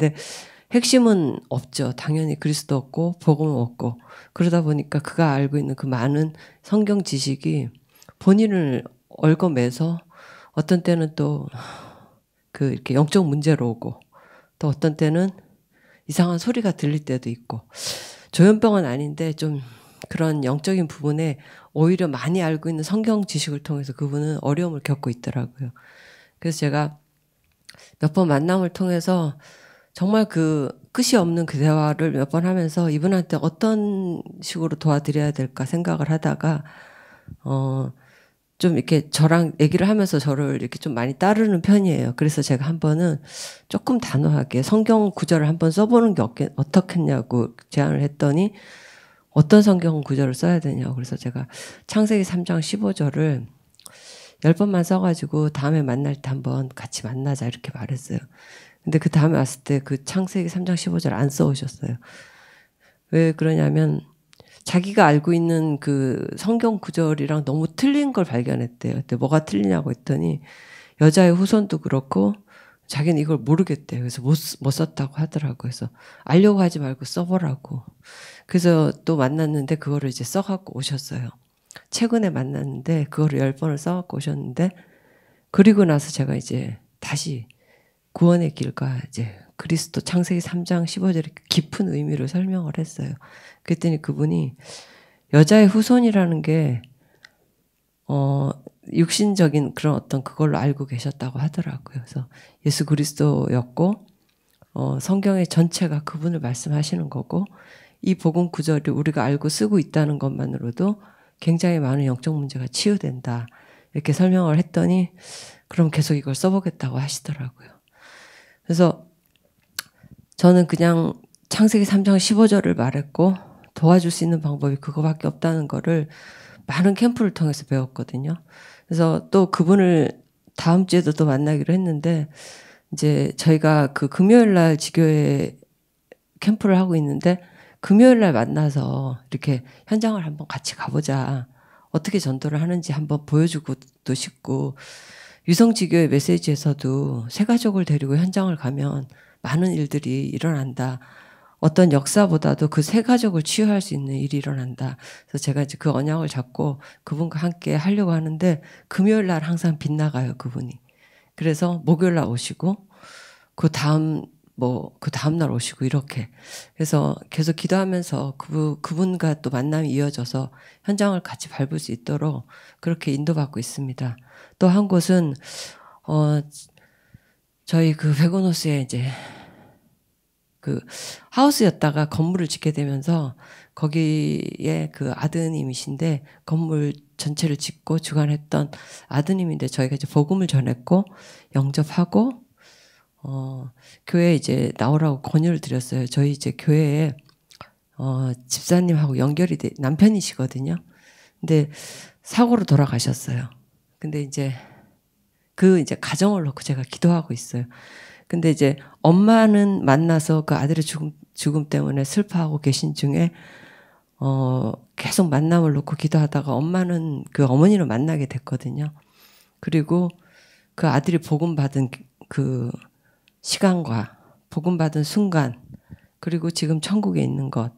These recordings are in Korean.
근데 핵심은 없죠. 당연히 그리스도 없고 복음 없고 그러다 보니까 그가 알고 있는 그 많은 성경 지식이 본인을 얽어매서 어떤 때는 또 그 이렇게 영적 문제로 오고 또 어떤 때는 이상한 소리가 들릴 때도 있고 조현병은 아닌데 좀 그런 영적인 부분에 오히려 많이 알고 있는 성경 지식을 통해서 그분은 어려움을 겪고 있더라고요. 그래서 제가 몇 번 만남을 통해서 정말 그 끝이 없는 그 대화를 몇 번 하면서 이분한테 어떤 식으로 도와드려야 될까 생각을 하다가 좀 이렇게 저랑 얘기를 하면서 저를 이렇게 좀 많이 따르는 편이에요. 그래서 제가 한 번은 조금 단호하게 성경 구절을 한번 써보는 게 어떻겠냐고 제안을 했더니 어떤 성경 구절을 써야 되냐고. 그래서 제가 창세기 3장 15절을 10번만 써가지고 다음에 만날 때 한번 같이 만나자 이렇게 말했어요. 근데 그 다음에 왔을 때 그 창세기 3장 15절 안 써오셨어요. 왜 그러냐면 자기가 알고 있는 그 성경 구절이랑 너무 틀린 걸 발견했대요. 근데 뭐가 틀리냐고 했더니 여자의 후손도 그렇고 자기는 이걸 모르겠대요. 그래서 못 썼다고 하더라고요. 그래서 알려고 하지 말고 써보라고. 그래서 또 만났는데 그거를 이제 써갖고 오셨어요. 최근에 만났는데 그거를 10번을 써갖고 오셨는데 그리고 나서 제가 이제 다시 구원의 길과 이제 그리스도 창세기 3장 15절의 깊은 의미를 설명을 했어요. 그랬더니 그분이 여자의 후손이라는 게 육신적인 그런 어떤 그걸로 알고 계셨다고 하더라고요. 그래서 예수 그리스도였고 성경의 전체가 그분을 말씀하시는 거고 이 복음 구절을 우리가 알고 쓰고 있다는 것만으로도 굉장히 많은 영적 문제가 치유된다. 이렇게 설명을 했더니 그럼 계속 이걸 써보겠다고 하시더라고요. 그래서 저는 그냥 창세기 3장 15절을 말했고 도와줄 수 있는 방법이 그거밖에 없다는 거를 많은 캠프를 통해서 배웠거든요. 그래서 또 그분을 다음 주에도 또 만나기로 했는데 이제 저희가 그 금요일 날 지교회 캠프를 하고 있는데 금요일 날 만나서 이렇게 현장을 한번 같이 가보자. 어떻게 전도를 하는지 한번 보여주고도 싶고 유성지교회 메시지에서도 새 가족을 데리고 현장을 가면 많은 일들이 일어난다. 어떤 역사보다도 그 새 가족을 치유할 수 있는 일이 일어난다. 그래서 제가 이제 그 언약을 잡고 그분과 함께 하려고 하는데 금요일 날 항상 빗나가요, 그분이. 그래서 목요일 날 오시고 그 다음 날 오시고 이렇게. 그래서 계속 기도하면서 그분과 또 만남이 이어져서 현장을 같이 밟을 수 있도록 그렇게 인도받고 있습니다. 또 한 곳은 저희 그 베고노스에 이제 그 하우스였다가 건물을 짓게 되면서 거기에 그 아드님이신데 건물 전체를 짓고 주관했던 아드님인데 저희가 이제 복음을 전했고 영접하고 교회에 이제 나오라고 권유를 드렸어요. 저희 이제 교회에 집사님하고 연결이 돼 남편이시거든요. 근데 사고로 돌아가셨어요. 근데 이제 이제 가정을 놓고 제가 기도하고 있어요. 근데 이제 엄마는 만나서 그 아들의 죽음 때문에 슬퍼하고 계신 중에 계속 만남을 놓고 기도하다가 엄마는 그 어머니를 만나게 됐거든요. 그리고 그 아들이 복음 받은 그 시간과 복음 받은 순간 그리고 지금 천국에 있는 것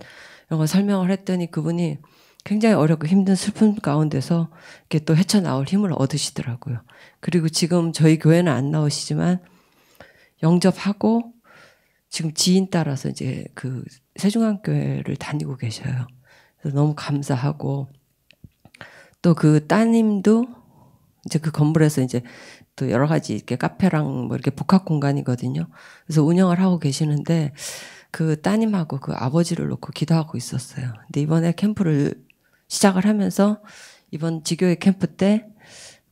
이런 거 설명을 했더니 그분이 굉장히 어렵고 힘든 슬픔 가운데서 이렇게 또 헤쳐나올 힘을 얻으시더라고요. 그리고 지금 저희 교회는 안 나오시지만 영접하고 지금 지인 따라서 이제 그 세중앙교회를 다니고 계셔요. 그래서 너무 감사하고 또 그 따님도 이제 그 건물에서 이제 또 여러 가지 이렇게 카페랑 뭐 이렇게 복합 공간이거든요. 그래서 운영을 하고 계시는데 그 따님하고 그 아버지를 놓고 기도하고 있었어요. 근데 이번에 캠프를 시작을 하면서 이번 지교회 캠프 때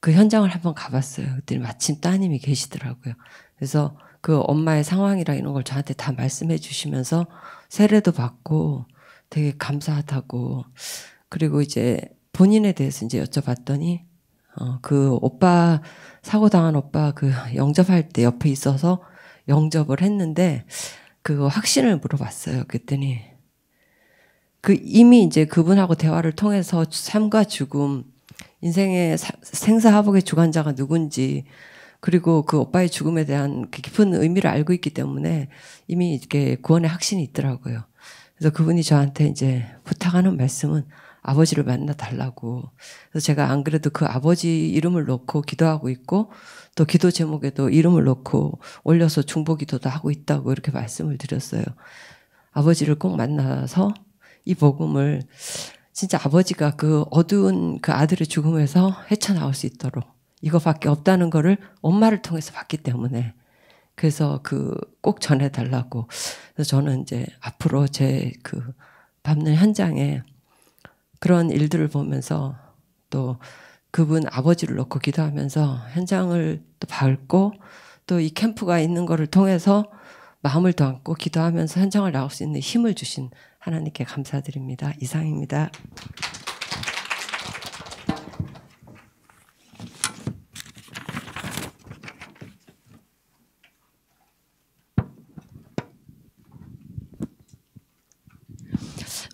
그 현장을 한번 가봤어요. 그때 마침 따님이 계시더라고요. 그래서 그 엄마의 상황이랑 이런 걸 저한테 다 말씀해 주시면서 세례도 받고 되게 감사하다고 그리고 이제 본인에 대해서 이제 여쭤봤더니 그 오빠 사고 당한 오빠 그 영접할 때 옆에 있어서 영접을 했는데 그 확신을 물어봤어요. 그랬더니 그 이미 이제 그분하고 대화를 통해서 삶과 죽음 인생의 생사화복의 주관자가 누군지 그리고 그 오빠의 죽음에 대한 깊은 의미를 알고 있기 때문에 이미 이렇게 구원의 확신이 있더라고요. 그래서 그분이 저한테 이제 부탁하는 말씀은 아버지를 만나 달라고. 그래서 제가 안 그래도 그 아버지 이름을 놓고 기도하고 있고 또 기도 제목에도 이름을 놓고 올려서 중보 기도도 하고 있다고 이렇게 말씀을 드렸어요. 아버지를 꼭 만나서 이 복음을 진짜 아버지가 그 어두운 그 아들의 죽음에서 헤쳐나올 수 있도록 이거밖에 없다는 거를 엄마를 통해서 봤기 때문에 그래서 그 꼭 전해달라고. 그래서 저는 이제 앞으로 제 그 밟는 현장에 그런 일들을 보면서 또 그분 아버지를 놓고 기도하면서 현장을 또 밟고 또 이 캠프가 있는 거를 통해서 마음을 담고 기도하면서 현장을 나올 수 있는 힘을 주신 하나님께 감사드립니다. 이상입니다.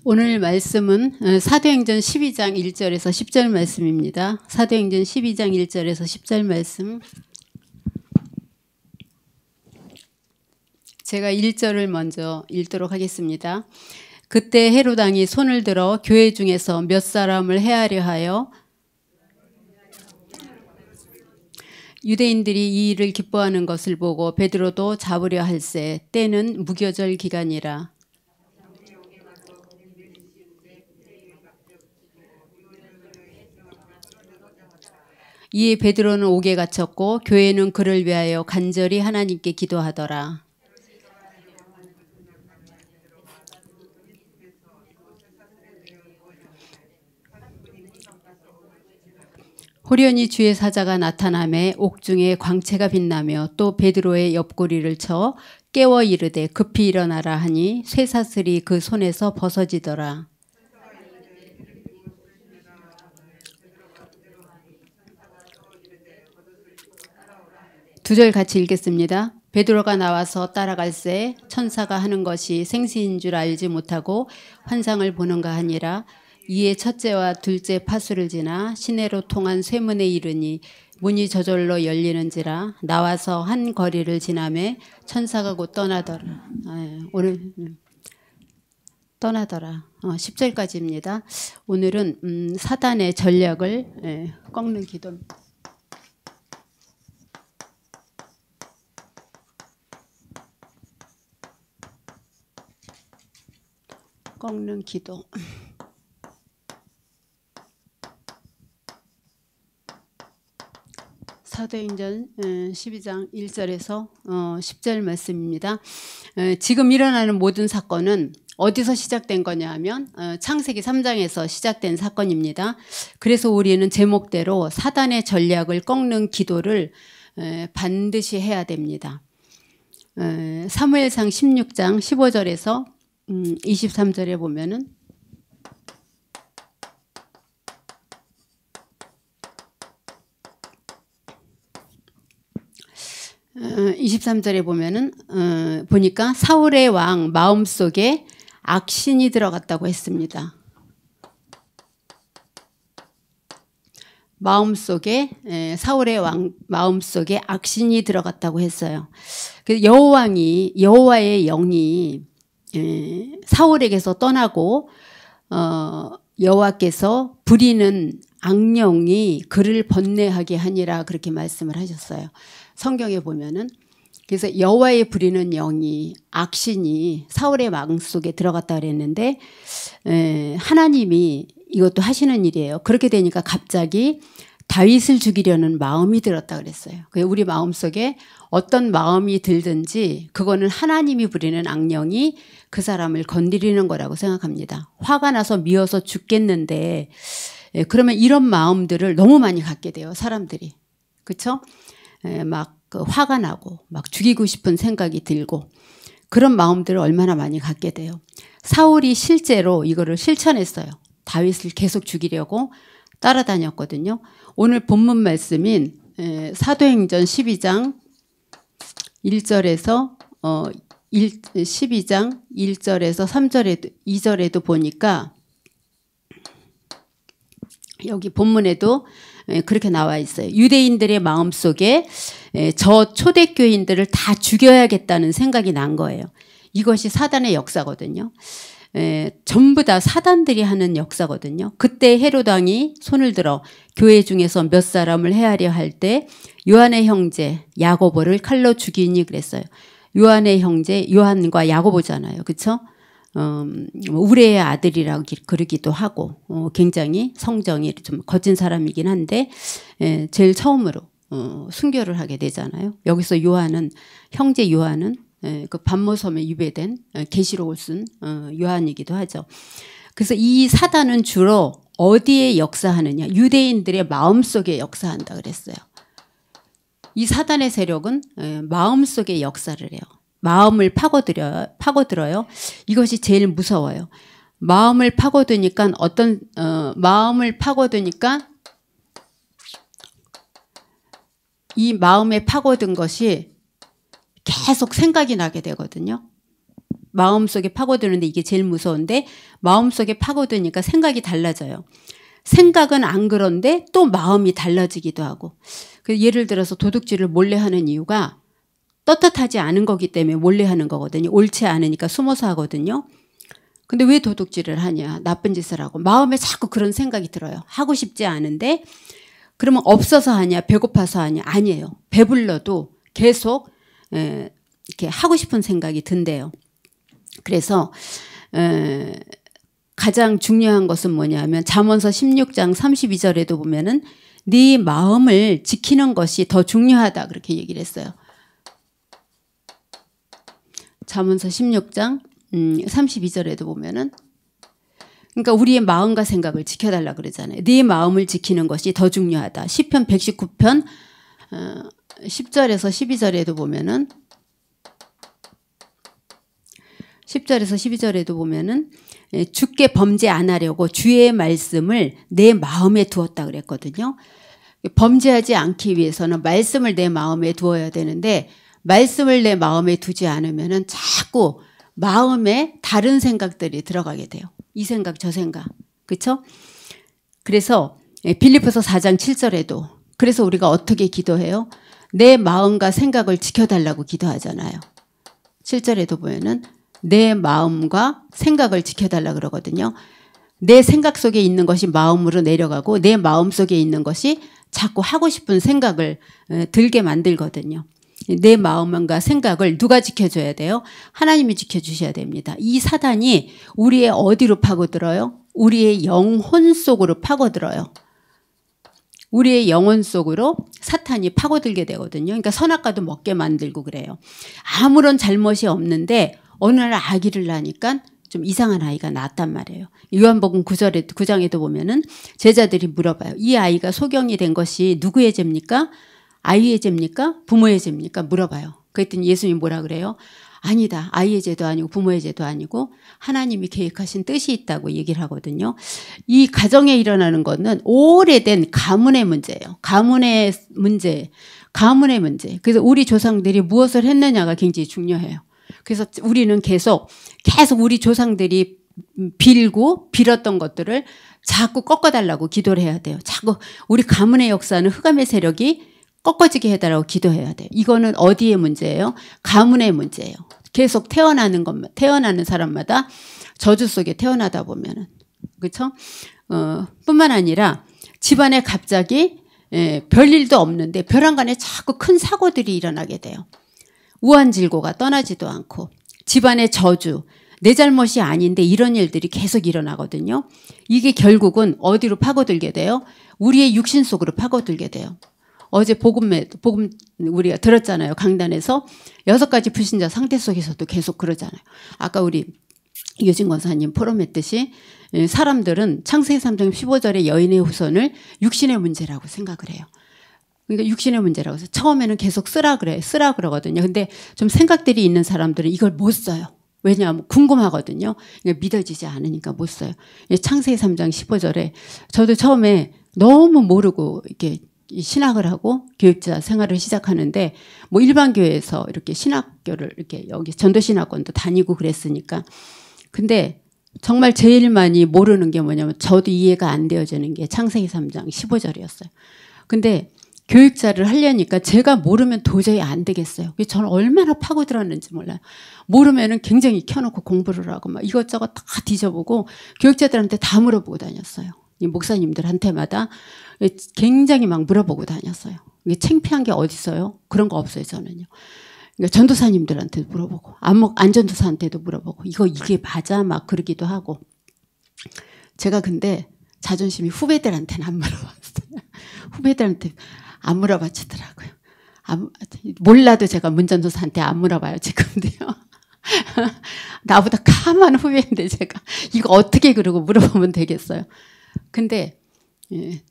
오늘 말씀은 사도행전 12장 1절에서 10절 말씀입니다. 사도행전 12장 1절에서 10절 말씀. 제가 1절을 먼저 읽도록 하겠습니다. 그때 헤롯 왕이 손을 들어 교회 중에서 몇 사람을 해하려 하여 유대인들이 이 일을 기뻐하는 것을 보고 베드로도 잡으려 할세. 때는 무교절 기간이라. 이에 베드로는 옥에 갇혔고 교회는 그를 위하여 간절히 하나님께 기도하더라. 호련히 주의 사자가 나타나매 옥중에 광채가 빛나며 또 베드로의 옆구리를 쳐 깨워 이르되 급히 일어나라 하니 쇠사슬이 그 손에서 벗어지더라. 두 절 같이 읽겠습니다. 베드로가 나와서 따라갈새 천사가 하는 것이 생시인 줄 알지 못하고 환상을 보는가 하니라. 이에 첫째와 둘째 파수를 지나 시내로 통한 쇠문에 이르니 문이 저절로 열리는지라. 나와서 한 거리를 지나매 천사가 곧 떠나더라. 오늘 떠나더라. 10절까지입니다. 오늘은 사단의 전략을 꺾는 기도입니다. 꺾는 기도. 사도행전 12장 1절에서 10절 말씀입니다. 지금 일어나는 모든 사건은 어디서 시작된 거냐 하면 창세기 3장에서 시작된 사건입니다. 그래서 우리는 제목대로 사단의 전략을 꺾는 기도를 반드시 해야 됩니다. 사무엘상 16장 15절에서 23절에 보면은 23절에 보면은 보니까 사울의 왕 마음속에 악신이 들어갔다고 했습니다. 사울의 왕 마음속에 악신이 들어갔다고 했어요. 그래서 여호와의 영이 사울에게서 떠나고 여호와께서 부리는 악령이 그를 번뇌하게 하니라 그렇게 말씀을 하셨어요. 성경에 보면은 그래서 여호와의 부리는 영이 악신이 사울의 마음속에 들어갔다 그랬는데 하나님이 이것도 하시는 일이에요. 그렇게 되니까 갑자기 다윗을 죽이려는 마음이 들었다 그랬어요. 우리 마음속에 어떤 마음이 들든지 그거는 하나님이 부리는 악령이 그 사람을 건드리는 거라고 생각합니다. 화가 나서 미워서 죽겠는데 그러면 이런 마음들을 너무 많이 갖게 돼요. 사람들이. 그렇죠? 막 화가 나고 막 죽이고 싶은 생각이 들고 그런 마음들을 얼마나 많이 갖게 돼요. 사울이 실제로 이거를 실천했어요. 다윗을 계속 죽이려고 따라다녔거든요. 오늘 본문 말씀인 사도행전 12장 1절에서 12장 1절에서 3절에도 2절에도 보니까 여기 본문에도 그렇게 나와 있어요. 유대인들의 마음속에 저 초대교인들을 다 죽여야겠다는 생각이 난 거예요. 이것이 사단의 역사거든요. 전부 다 사단들이 하는 역사거든요. 그때 헤롯 왕이 손을 들어 교회 중에서 몇 사람을 헤아려 할 때 요한의 형제 야고보를 칼로 죽이니 그랬어요. 요한의 형제 요한과 야고보잖아요. 그렇죠? 우레의 아들이라고 그러기도 하고 굉장히 성정이 좀 거친 사람이긴 한데 제일 처음으로 순교를 하게 되잖아요. 여기서 요한은 형제 요한은 그 반모섬에 유배된 계시록을 쓴 요한이기도 하죠. 그래서 이 사단은 주로 어디에 역사하느냐? 유대인들의 마음속에 역사한다 그랬어요. 이 사단의 세력은 마음속에 역사를 해요. 마음을 파고들어요. 이것이 제일 무서워요. 마음을 파고드니까 마음을 파고드니까 이 마음에 파고든 것이 계속 생각이 나게 되거든요. 마음속에 파고드는데 이게 제일 무서운데 마음속에 파고드니까 생각이 달라져요. 생각은 안 그런데 또 마음이 달라지기도 하고. 예를 들어서 도둑질을 몰래 하는 이유가 떳떳하지 않은 거기 때문에 몰래 하는 거거든요. 옳지 않으니까 숨어서 하거든요. 근데 왜 도둑질을 하냐? 나쁜 짓을 하고. 마음에 자꾸 그런 생각이 들어요. 하고 싶지 않은데 그러면 없어서 하냐? 배고파서 하냐? 아니에요. 배불러도 계속 이렇게 하고 싶은 생각이 든대요. 그래서 가장 중요한 것은 뭐냐면 잠언서 16장 32절에도 보면은 네 마음을 지키는 것이 더 중요하다 그렇게 얘기를 했어요. 잠언서 16장 32절에도 보면은 그러니까 우리의 마음과 생각을 지켜달라 그러잖아요. 네 마음을 지키는 것이 더 중요하다. 시편 119편 10절에서 12절에도 보면은 10절에서 12절에도 보면은 주께 범죄 안 하려고 주의 말씀을 내 마음에 두었다 그랬거든요. 범죄하지 않기 위해서는 말씀을 내 마음에 두어야 되는데 말씀을 내 마음에 두지 않으면은 자꾸 마음에 다른 생각들이 들어가게 돼요. 이 생각 저 생각. 그렇죠? 그래서 빌립보서 4장 7절에도 그래서 우리가 어떻게 기도해요? 내 마음과 생각을 지켜달라고 기도하잖아요. 7절에도 보면은 내 마음과 생각을 지켜달라 그러거든요. 내 생각 속에 있는 것이 마음으로 내려가고 내 마음 속에 있는 것이 자꾸 하고 싶은 생각을 들게 만들거든요. 내 마음과 생각을 누가 지켜줘야 돼요? 하나님이 지켜주셔야 됩니다. 이 사단이 우리의 어디로 파고들어요? 우리의 영혼 속으로 파고들어요. 우리의 영혼 속으로 사탄이 파고들게 되거든요. 그러니까 선악과도 먹게 만들고 그래요. 아무런 잘못이 없는데 어느 날 아기를 낳으니까 좀 이상한 아이가 낳았단 말이에요. 요한복음 9장에도 보면은 제자들이 물어봐요. 이 아이가 소경이 된 것이 누구의 죄입니까? 아이의 죄입니까? 부모의 죄입니까? 물어봐요. 그랬더니 예수님이 뭐라 그래요? 아니다. 아이의 죄도 아니고 부모의 죄도 아니고 하나님이 계획하신 뜻이 있다고 얘기를 하거든요. 이 가정에 일어나는 것은 오래된 가문의 문제예요. 가문의 문제. 그래서 우리 조상들이 무엇을 했느냐가 굉장히 중요해요. 그래서 우리는 계속 우리 조상들이 빌었던 것들을 자꾸 꺾어달라고 기도를 해야 돼요. 자꾸 우리 가문의 역사는 흑암의 세력이 꺾어지게 해달라고 기도해야 돼요. 이거는 어디의 문제예요? 가문의 문제예요. 계속 태어나는 사람마다 저주 속에 태어나다 보면은 그렇죠? 뿐만 아니라 집안에 갑자기 별일도 없는데 벼랑간에 자꾸 큰 사고들이 일어나게 돼요. 우환질고가 떠나지도 않고 집안의 저주, 내 잘못이 아닌데 이런 일들이 계속 일어나거든요. 이게 결국은 어디로 파고들게 돼요? 우리의 육신 속으로 파고들게 돼요. 어제 복음 우리가 들었잖아요. 강단에서 6가지 불신자 상태 속에서도 계속 그러잖아요. 아까 우리 유진 권사님 포럼했듯이 사람들은 창세기 3장 15절의 여인의 후손을 육신의 문제라고 생각을 해요. 그러니까 육신의 문제라고 해서 처음에는 계속 쓰라 그러거든요. 근데 좀 생각들이 있는 사람들은 이걸 못 써요. 왜냐하면 궁금하거든요. 그러니까 믿어지지 않으니까 못 써요. 창세기 3장 15절에 저도 처음에 너무 모르고 이렇게 신학을 하고 교육자 생활을 시작하는데 뭐 일반 교회에서 이렇게 신학교를 이렇게 여기 전도신학원도 다니고 그랬으니까 근데 정말 제일 많이 모르는 게 뭐냐면 저도 이해가 안 되어지는 게 창세기 3장 15절이었어요. 근데 교육자를 하려니까 제가 모르면 도저히 안 되겠어요. 저는 얼마나 파고들었는지 몰라요. 모르면은 굉장히 켜놓고 공부를 하고 막 이것저것 다 뒤져보고 교육자들한테 다 물어보고 다녔어요. 이 목사님들한테마다 굉장히 막 물어보고 다녔어요. 이게 창피한 게 어디 있어요? 그런 거 없어요, 저는요. 그러니까 전도사님들한테도 물어보고 안전도사한테도 물어보고 이게 맞아? 막 그러기도 하고. 제가 근데 자존심이 후배들한테는 안 물어봤어요. 후배들한테 안 물어봐주더라고요. 몰라도 제가 문전도사한테 안 물어봐요, 지금도요. 나보다 까만 후배인데 제가 이거 어떻게 그러고 물어보면 되겠어요. 근데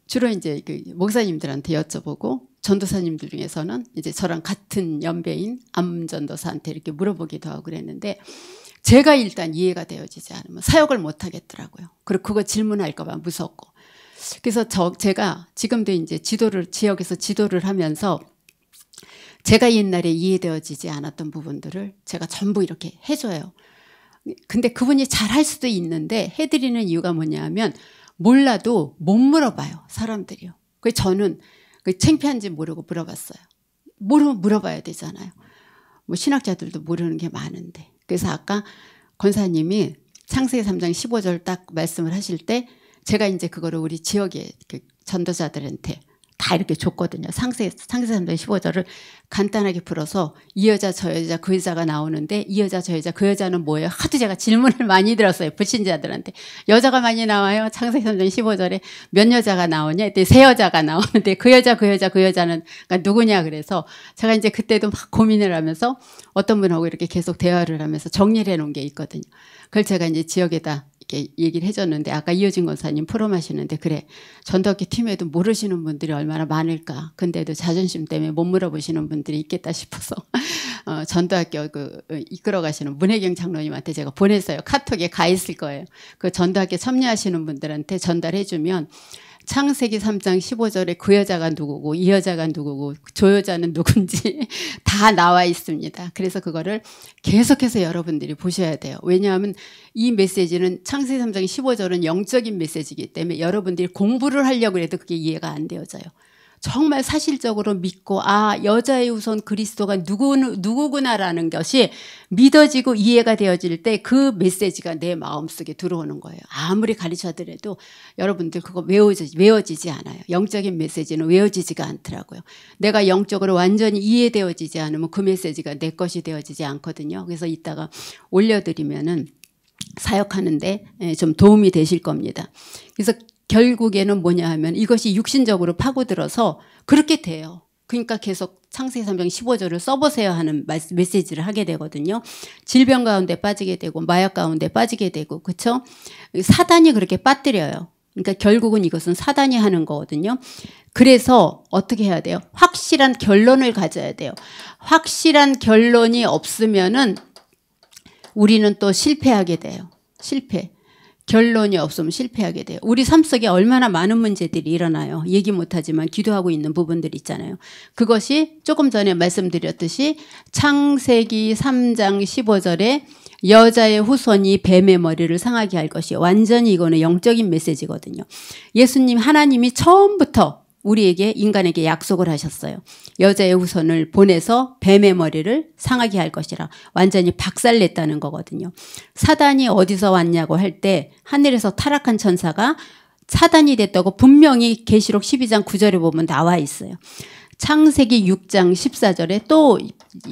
주로 이제 그 목사님들한테 여쭤보고 전도사님들 중에서는 이제 저랑 같은 연배인 암전도사한테 이렇게 물어보기도 하고 그랬는데 제가 일단 이해가 되어지지 않으면 사역을 못 하겠더라고요. 그리고 그거 질문할까 봐 무섭고. 그래서 제가 지금도 이제 지역에서 지도를 하면서 제가 옛날에 이해되어지지 않았던 부분들을 제가 전부 이렇게 해줘요. 근데 그분이 잘할 수도 있는데 해드리는 이유가 뭐냐면 몰라도 못 물어봐요, 사람들이요. 그래서 저는 창피한지 모르고 물어봤어요. 모르면 물어봐야 되잖아요. 뭐 신학자들도 모르는 게 많은데. 그래서 아까 권사님이 창세기 3장 15절 딱 말씀을 하실 때 제가 이제 그거를 우리 지역의 그 전도자들한테 다 이렇게 줬거든요. 창세기 3장 15절을 간단하게 풀어서 이 여자 저 여자 그 여자가 나오는데 이 여자 저 여자 그 여자는 뭐예요? 하도 제가 질문을 많이 들었어요. 불신자들한테. 여자가 많이 나와요. 창세기 3장 15절에 몇 여자가 나오냐? 이때 세 여자가 나오는데 그 여자 그 여자는 그러니까 누구냐? 그래서 제가 이제 그때도 막 고민을 하면서 어떤 분하고 이렇게 계속 대화를 하면서 정리를 해놓은 게 있거든요. 그걸 제가 이제 지역에다 이렇게 얘기를 해줬는데 아까 이효진 권사님 프로그램 하시는데 그래 전도학교 팀에도 모르시는 분들이 얼마나 많을까. 근데도 자존심 때문에 못 물어보시는 분들이 있겠다 싶어서 전도학교 이끌어 가시는 문혜경 장로님한테 제가 보냈어요. 카톡에 가 있을 거예요. 그 전도학교 참여하시는 분들한테 전달해주면 창세기 3장 15절에 그 여자가 누구고 이 여자가 누구고 저 여자는 누군지 다 나와 있습니다. 그래서 그거를 계속해서 여러분들이 보셔야 돼요. 왜냐하면 이 메시지는 창세기 3장 15절은 영적인 메시지이기 때문에 여러분들이 공부를 하려고 해도 그게 이해가 안 되어져요. 정말 사실적으로 믿고 여자의 후손 그리스도가 누구구나라는 것이 믿어지고 이해가 되어질 때 그 메시지가 내 마음속에 들어오는 거예요. 아무리 가르쳐드려도 여러분들 그거 외워지지 않아요. 영적인 메시지는 외워지지가 않더라고요. 내가 영적으로 완전히 이해되어지지 않으면 그 메시지가 내 것이 되어지지 않거든요. 그래서 이따가 올려드리면은 사역하는데 좀 도움이 되실 겁니다. 그래서 결국에는 뭐냐 하면 이것이 육신적으로 파고들어서 그렇게 돼요. 그러니까 계속 창세기 3장 15절을 써보세요 하는 메시지를 하게 되거든요. 질병 가운데 빠지게 되고 마약 가운데 빠지게 되고 그렇죠? 사단이 그렇게 빠뜨려요. 그러니까 결국은 이것은 사단이 하는 거거든요. 그래서 어떻게 해야 돼요? 확실한 결론을 가져야 돼요. 확실한 결론이 없으면은 우리는 또 실패하게 돼요. 실패. 결론이 없으면 실패하게 돼요. 우리 삶 속에 얼마나 많은 문제들이 일어나요. 얘기 못하지만 기도하고 있는 부분들 있잖아요. 그것이 조금 전에 말씀드렸듯이 창세기 3장 15절에 여자의 후손이 뱀의 머리를 상하게 할 것이 완전히 이거는 영적인 메시지거든요. 예수님 하나님이 처음부터 우리에게 인간에게 약속을 하셨어요. 여자의 후손을 보내서 뱀의 머리를 상하게 할 것이라 완전히 박살냈다는 거거든요. 사단이 어디서 왔냐고 할 때 하늘에서 타락한 천사가 사단이 됐다고 분명히 계시록 12장 9절에 보면 나와 있어요. 창세기 6장 14절에 또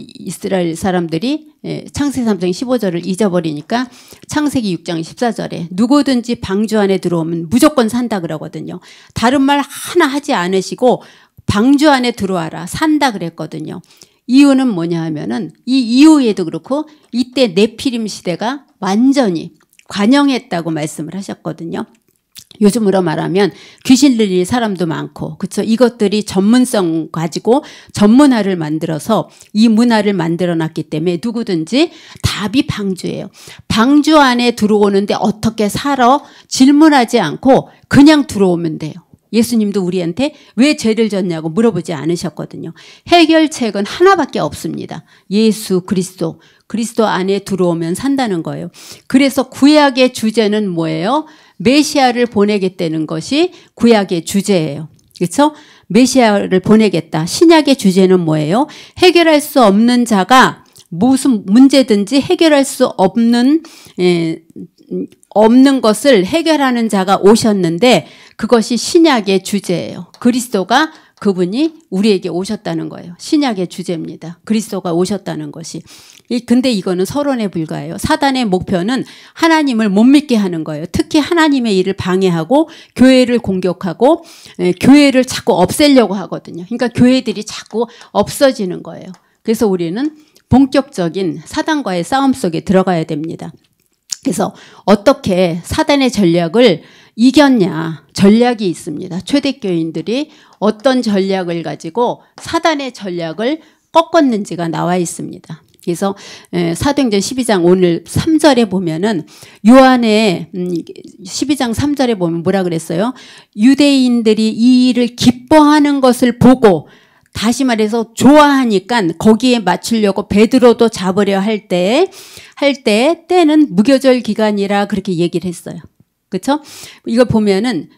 이스라엘 사람들이 창세기 3장 15절을 잊어버리니까 창세기 6장 14절에 누구든지 방주 안에 들어오면 무조건 산다 그러거든요. 다른 말 하나 하지 않으시고 방주 안에 들어와라 산다 그랬거든요. 이유는 뭐냐 하면은 이 이후에도 그렇고 이때 네피림 시대가 완전히 관영했다고 말씀을 하셨거든요. 요즘으로 말하면 귀신 들릴 사람도 많고 그렇죠. 이것들이 전문성 가지고 전문화를 만들어서 이 문화를 만들어놨기 때문에 누구든지 답이 방주예요. 방주 안에 들어오는데 어떻게 살아? 질문하지 않고 그냥 들어오면 돼요. 예수님도 우리한테 왜 죄를 졌냐고 물어보지 않으셨거든요. 해결책은 하나밖에 없습니다. 예수 그리스도. 그리스도 안에 들어오면 산다는 거예요. 그래서 구약의 주제는 뭐예요? 메시아를 보내겠다는 것이 구약의 주제예요. 그렇죠? 메시아를 보내겠다. 신약의 주제는 뭐예요? 해결할 수 없는 자가 무슨 문제든지 해결할 수 없는 것을 해결하는 자가 오셨는데 그것이 신약의 주제예요. 그리스도가 그분이 우리에게 오셨다는 거예요. 신약의 주제입니다. 그리스도가 오셨다는 것이. 근데 이거는 서론에 불과해요. 사단의 목표는 하나님을 못 믿게 하는 거예요. 특히 하나님의 일을 방해하고 교회를 공격하고 교회를 자꾸 없애려고 하거든요. 그러니까 교회들이 자꾸 없어지는 거예요. 그래서 우리는 본격적인 사단과의 싸움 속에 들어가야 됩니다. 그래서 어떻게 사단의 전략을 이겼냐, 전략이 있습니다. 초대교인들이 어떤 전략을 가지고 사단의 전략을 꺾었는지가 나와 있습니다. 그래서 사도행전 12장 오늘 3절에 보면은 요한의 12장 3절에 보면 뭐라 그랬어요? 유대인들이 이 일을 기뻐하는 것을 보고 다시 말해서 좋아하니까 거기에 맞추려고 베드로도 잡으려 할 때 때는 무교절 기간이라 그렇게 얘기를 했어요. 그렇죠? 이거 보면은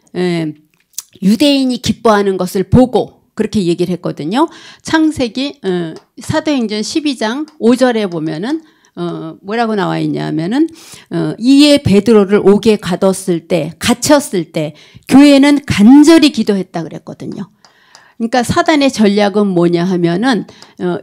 유대인이 기뻐하는 것을 보고 그렇게 얘기를 했거든요. 창세기 사도행전 12장 5절에 보면은 뭐라고 나와 있냐면은 이에 베드로를 옥에 갇혔을 때 교회는 간절히 기도했다 그랬거든요. 그러니까 사단의 전략은 뭐냐 하면은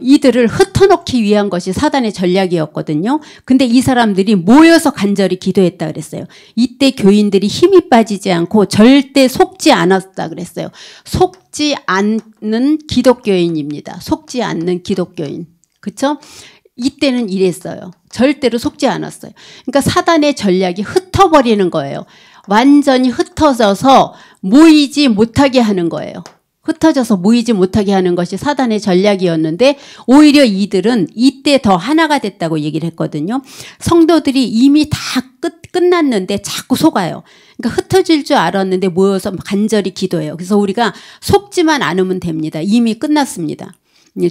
이들을 흩어놓기 위한 것이 사단의 전략이었거든요. 근데 이 사람들이 모여서 간절히 기도했다 그랬어요. 이때 교인들이 힘이 빠지지 않고 절대 속지 않았다 그랬어요. 속지 않는 기독교인입니다. 속지 않는 기독교인. 그렇죠? 이때는 이랬어요. 절대로 속지 않았어요. 그러니까 사단의 전략이 흩어버리는 거예요. 완전히 흩어져서 모이지 못하게 하는 거예요. 흩어져서 모이지 못하게 하는 것이 사단의 전략이었는데 오히려 이들은 이때 더 하나가 됐다고 얘기를 했거든요. 성도들이 이미 다 끝났는데 자꾸 속아요. 그러니까 흩어질 줄 알았는데 모여서 간절히 기도해요. 그래서 우리가 속지만 않으면 됩니다. 이미 끝났습니다.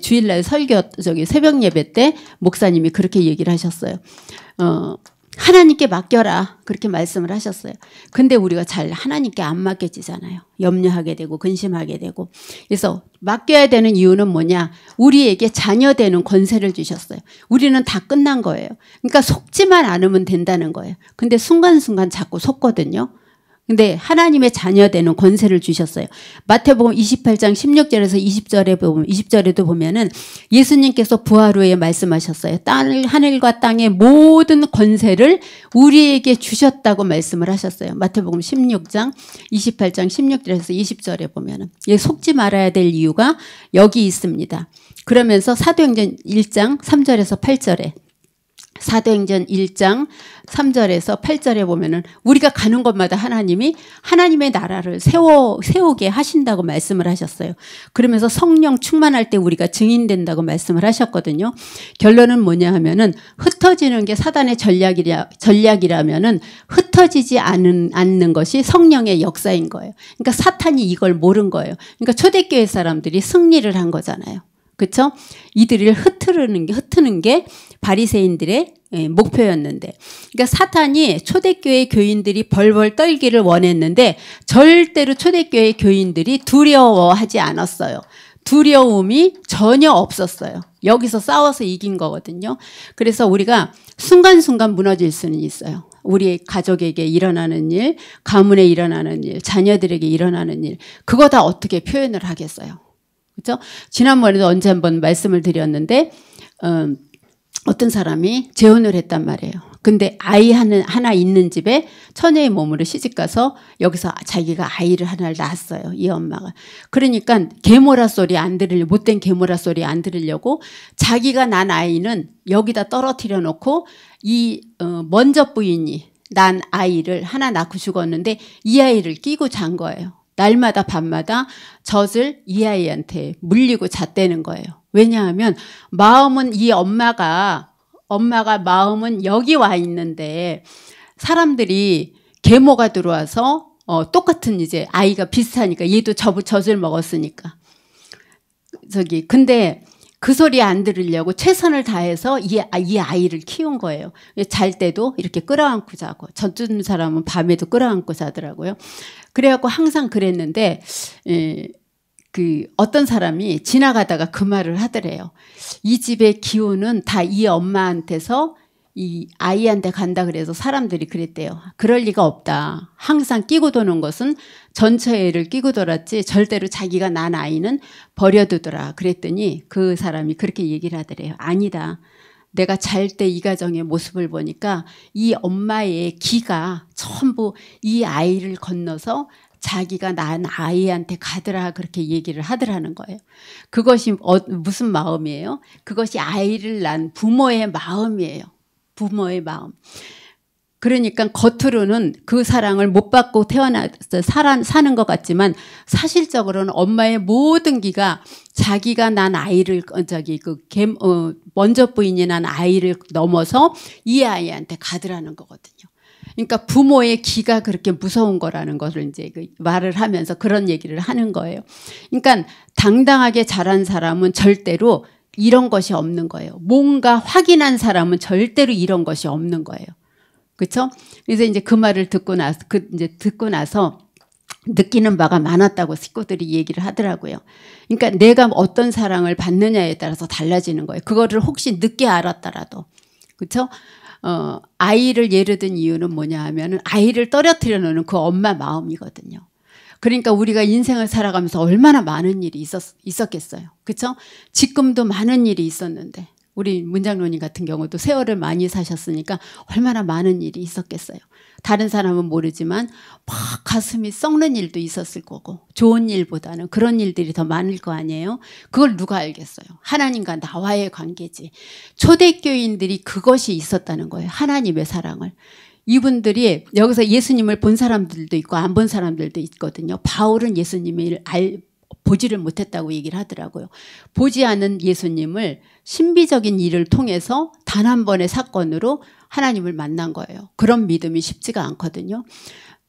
주일날 새벽 예배 때 목사님이 그렇게 얘기를 하셨어요. 하나님께 맡겨라 그렇게 말씀을 하셨어요. 근데 우리가 잘 하나님께 안 맡겨지잖아요. 염려하게 되고 근심하게 되고. 그래서 맡겨야 되는 이유는 뭐냐? 우리에게 자녀 되는 권세를 주셨어요. 우리는 다 끝난 거예요. 그러니까 속지만 않으면 된다는 거예요. 근데 순간순간 자꾸 속거든요. 근데 하나님의 자녀 되는 권세를 주셨어요. 마태복음 28장 16절에서 20절에도 보면은 예수님께서 부활 후에 말씀하셨어요. 하늘과 땅의 모든 권세를 우리에게 주셨다고 말씀을 하셨어요. 마태복음 16장 28장 16절에서 20절에 보면은 속지 말아야 될 이유가 여기 있습니다. 그러면서 사도행전 1장 3절에서 8절에 사도행전 1장 3절에서 8절에 보면은 우리가 가는 곳마다 하나님이 하나님의 나라를 세우게 하신다고 말씀을 하셨어요. 그러면서 성령 충만할 때 우리가 증인된다고 말씀을 하셨거든요. 결론은 뭐냐 하면은 흩어지는 게 사단의 전략이라면은 흩어지지 않는 것이 성령의 역사인 거예요. 그러니까 사탄이 이걸 모른 거예요. 그러니까 초대교회 사람들이 승리를 한 거잖아요. 그렇죠? 이들을 흩트는 게 바리새인들의 목표였는데, 그러니까 사탄이 초대교회 교인들이 벌벌 떨기를 원했는데 절대로 초대교회 교인들이 두려워하지 않았어요. 두려움이 전혀 없었어요. 여기서 싸워서 이긴 거거든요. 그래서 우리가 순간순간 무너질 수는 있어요. 우리 가족에게 일어나는 일, 가문에 일어나는 일, 자녀들에게 일어나는 일, 그거 다 어떻게 표현을 하겠어요. 그렇죠? 지난번에도 언제 한번 말씀을 드렸는데 어떤 사람이 재혼을 했단 말이에요. 근데 아이 하나 있는 집에 처녀의 몸으로 시집가서 여기서 자기가 아이를 하나를 낳았어요. 이 엄마가. 그러니까 개모라 소리 안 들으려고, 못된 개모라 소리 안 들으려고 자기가 낳은 아이는 여기다 떨어뜨려 놓고 이 먼저 부인이 난 아이를 하나 낳고 죽었는데 이 아이를 끼고 잔 거예요. 날마다 밤마다 젖을 이 아이한테 물리고 잤다는 거예요. 왜냐하면 마음은 이 엄마가 마음은 여기 와 있는데 사람들이 계모가 들어와서 똑같은 이제 아이가 비슷하니까 얘도 젖을 먹었으니까 근데 그 소리 안 들으려고 최선을 다해서 이 아이를 키운 거예요. 잘 때도 이렇게 끌어안고 자고, 젖준 사람은 밤에도 끌어안고 자더라고요. 그래갖고 항상 그랬는데 그 어떤 사람이 지나가다가 그 말을 하더래요. 이 집의 기운은 다 이 엄마한테서 이 아이한테 간다 그래서 사람들이 그랬대요. 그럴 리가 없다. 항상 끼고 도는 것은 전처의 애를 끼고 돌았지 절대로 자기가 낳은 아이는 버려두더라. 그랬더니 그 사람이 그렇게 얘기를 하더래요. 아니다. 내가 잘 때 이 가정의 모습을 보니까 이 엄마의 기가 전부 이 아이를 건너서 자기가 낳은 아이한테 가더라 그렇게 얘기를 하더라는 거예요. 그것이 무슨 마음이에요? 그것이 아이를 낳은 부모의 마음이에요. 부모의 마음. 그러니까 겉으로는 그 사랑을 못 받고 태어나서 사는 것 같지만 사실적으로는 엄마의 모든 기가 자기가 난 아이를 먼저 부인이 난 아이를 넘어서 이 아이한테 가더라는 거거든요. 그러니까 부모의 기가 그렇게 무서운 거라는 것을 이제 말을 하면서 그런 얘기를 하는 거예요. 그러니까 당당하게 자란 사람은 절대로 이런 것이 없는 거예요. 뭔가 확인한 사람은 절대로 이런 것이 없는 거예요. 그렇죠? 그래서 이제 그 말을 듣고 나서 느끼는 바가 많았다고 식구들이 얘기를 하더라고요. 그러니까 내가 어떤 사랑을 받느냐에 따라서 달라지는 거예요. 그거를 혹시 늦게 알았더라도. 그렇죠? 아이를 예를 든 이유는 뭐냐 하면은 아이를 떨어뜨려 놓는 그 엄마 마음이거든요. 그러니까 우리가 인생을 살아가면서 얼마나 많은 일이 있었겠어요. 그렇죠? 지금도 많은 일이 있었는데 우리 문장로님 같은 경우도 세월을 많이 사셨으니까 얼마나 많은 일이 있었겠어요. 다른 사람은 모르지만 막 가슴이 썩는 일도 있었을 거고 좋은 일보다는 그런 일들이 더 많을 거 아니에요. 그걸 누가 알겠어요. 하나님과 나와의 관계지. 초대교인들이 그것이 있었다는 거예요. 하나님의 사랑을. 이분들이 여기서 예수님을 본 사람들도 있고 안 본 사람들도 있거든요. 바울은 예수님을 보지를 못했다고 얘기를 하더라고요. 보지 않은 예수님을 신비적인 일을 통해서 단 한 번의 사건으로 하나님을 만난 거예요. 그런 믿음이 쉽지가 않거든요.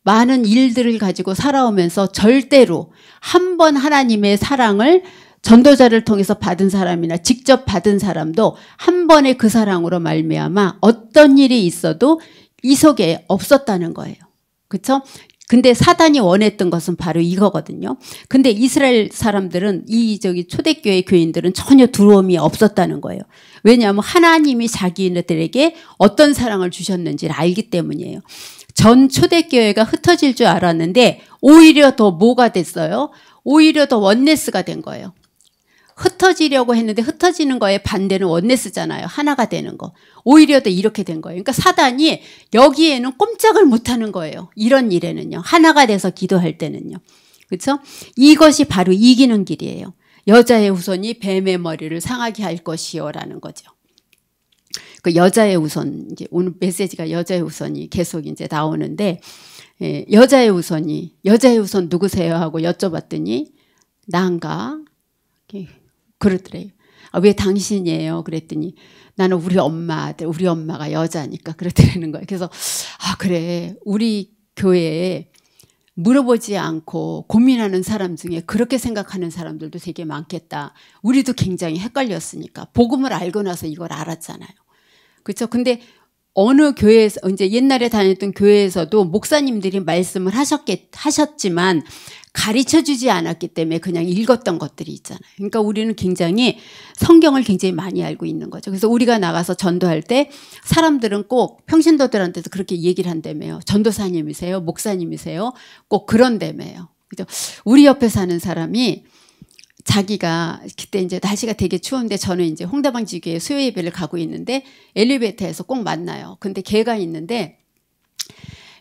많은 일들을 가지고 살아오면서 절대로 한 번 하나님의 사랑을 전도자를 통해서 받은 사람이나 직접 받은 사람도 한 번의 그 사랑으로 말미암아 어떤 일이 있어도 이 속에 없었다는 거예요. 그렇죠? 근데 사단이 원했던 것은 바로 이거거든요. 근데 이스라엘 사람들은 초대교회 교인들은 전혀 두려움이 없었다는 거예요. 왜냐하면 하나님이 자기네들에게 어떤 사랑을 주셨는지를 알기 때문이에요. 전 초대교회가 흩어질 줄 알았는데 오히려 더 뭐가 됐어요? 오히려 더 원네스가 된 거예요. 흩어지려고 했는데 흩어지는 거에 반대는 원네스잖아요. 하나가 되는 거. 오히려 더 이렇게 된 거예요. 그러니까 사단이 여기에는 꼼짝을 못하는 거예요. 이런 일에는요. 하나가 돼서 기도할 때는요. 그렇죠? 이것이 바로 이기는 길이에요. 여자의 후손이 뱀의 머리를 상하게 할 것이요라는 거죠. 그 여자의 후손, 이제 오늘 메시지가 여자의 후손이 계속 이제 나오는데, 여자의 후손 누구세요? 하고 여쭤봤더니, 난가? 그러더래요. 왜 당신이에요? 그랬더니 나는 우리 엄마가 여자니까 그러더라는 거예요. 그래서 그래, 우리 교회에 물어보지 않고 고민하는 사람 중에 그렇게 생각하는 사람들도 되게 많겠다. 우리도 굉장히 헷갈렸으니까 복음을 알고 나서 이걸 알았잖아요. 그렇죠? 근데 어느 교회에서 이제 옛날에 다녔던 교회에서도 목사님들이 말씀을 하셨지만 가르쳐주지 않았기 때문에 그냥 읽었던 것들이 있잖아요. 그러니까 우리는 굉장히 성경을 굉장히 많이 알고 있는 거죠. 그래서 우리가 나가서 전도할 때 사람들은 꼭 평신도들한테도 그렇게 얘기를 한다며요. 전도사님이세요? 목사님이세요? 꼭 그런다며요. 그죠? 우리 옆에 사는 사람이 자기가 그때 이제 날씨가 되게 추운데 저는 이제 홍다방 지교회 수요 예배를 가고 있는데 엘리베이터에서 꼭 만나요. 근데 개가 있는데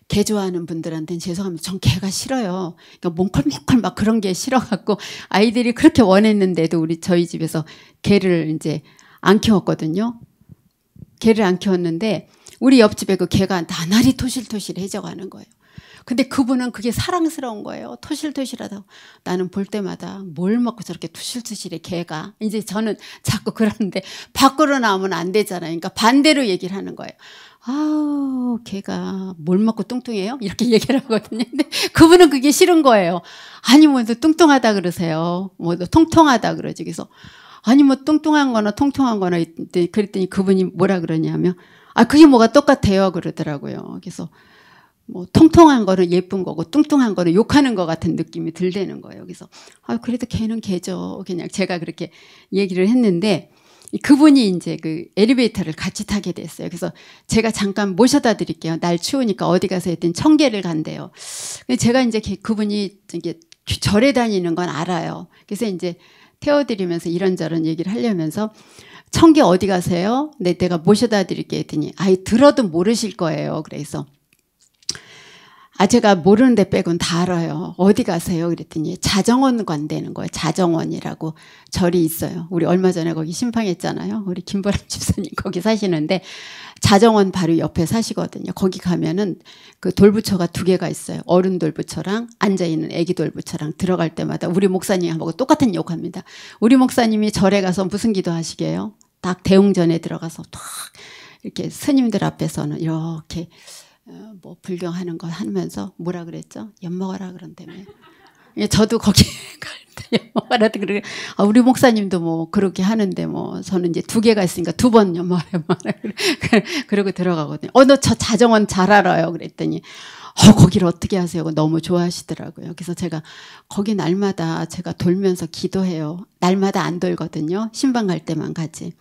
개 좋아하는 분들한테는 죄송합니다. 전 개가 싫어요. 그러니까 몽클몽클 막 그런 게 싫어갖고 아이들이 그렇게 원했는데도 저희 집에서 개를 이제 안 키웠거든요. 개를 안 키웠는데 우리 옆집에 그 개가 나날이 토실토실해져 가는 거예요. 근데 그분은 그게 사랑스러운 거예요. 토실토실하다고. 나는 볼 때마다 뭘 먹고 저렇게 토실토실해 개가. 이제 저는 자꾸 그러는데 밖으로 나오면 안 되잖아요. 그러니까 반대로 얘기를 하는 거예요. 걔가 뭘 먹고 뚱뚱해요? 이렇게 얘기를 하거든요. 근데 그분은 그게 싫은 거예요. 아니 뭐 뚱뚱하다 그러세요. 뭐 통통하다 그러지. 그래서 아니 뭐 뚱뚱한 거나 통통한 거나 그랬더니 그분이 뭐라 그러냐면 그게 뭐가 똑같아요 그러더라고요. 그래서 뭐 통통한 거는 예쁜 거고 뚱뚱한 거는 욕하는 것 같은 느낌이 들대는 거예요. 그래서 그래도 걔는 걔죠. 그냥 제가 그렇게 얘기를 했는데 그분이 이제 그 엘리베이터를 같이 타게 됐어요. 그래서 제가 잠깐 모셔다 드릴게요. 날 추우니까 어디 가서 했더니 청계를 간대요. 제가 이제 그분이 이게 절에 다니는 건 알아요. 그래서 이제 태워드리면서 이런저런 얘기를 하려면서 청계 어디 가세요? 내가 모셔다 드릴게 했더니 들어도 모르실 거예요. 그래서 제가 모르는 데 빼곤 다 알아요. 어디 가세요? 그랬더니 자정원 관대는 거예요. 자정원이라고 절이 있어요. 우리 얼마 전에 거기 신방했잖아요. 우리 김보람 집사님 거기 사시는데 자정원 바로 옆에 사시거든요. 거기 가면은 그 돌부처가 2개가 있어요. 어른 돌부처랑 앉아있는 애기 돌부처랑 들어갈 때마다 우리 목사님하고 똑같은 욕합니다. 우리 목사님이 절에 가서 무슨 기도 하시게요? 딱 대웅전에 들어가서 탁 이렇게 스님들 앞에서는 이렇게 뭐 불경하는 거 하면서 뭐라 그랬죠? 엿먹어라 그런다며. 저도 거기 갈 때 엿먹어라 그러고 우리 목사님도 뭐 그렇게 하는데 뭐 저는 이제 2개가 있으니까 2번 엿먹어라 그러고 들어가거든요. 너 저 자정원 잘 알아요. 그랬더니 거기를 어떻게 하세요? 너무 좋아하시더라고요. 그래서 제가 거기 날마다 제가 돌면서 기도해요. 날마다 안 돌거든요. 신방 갈 때만 가지.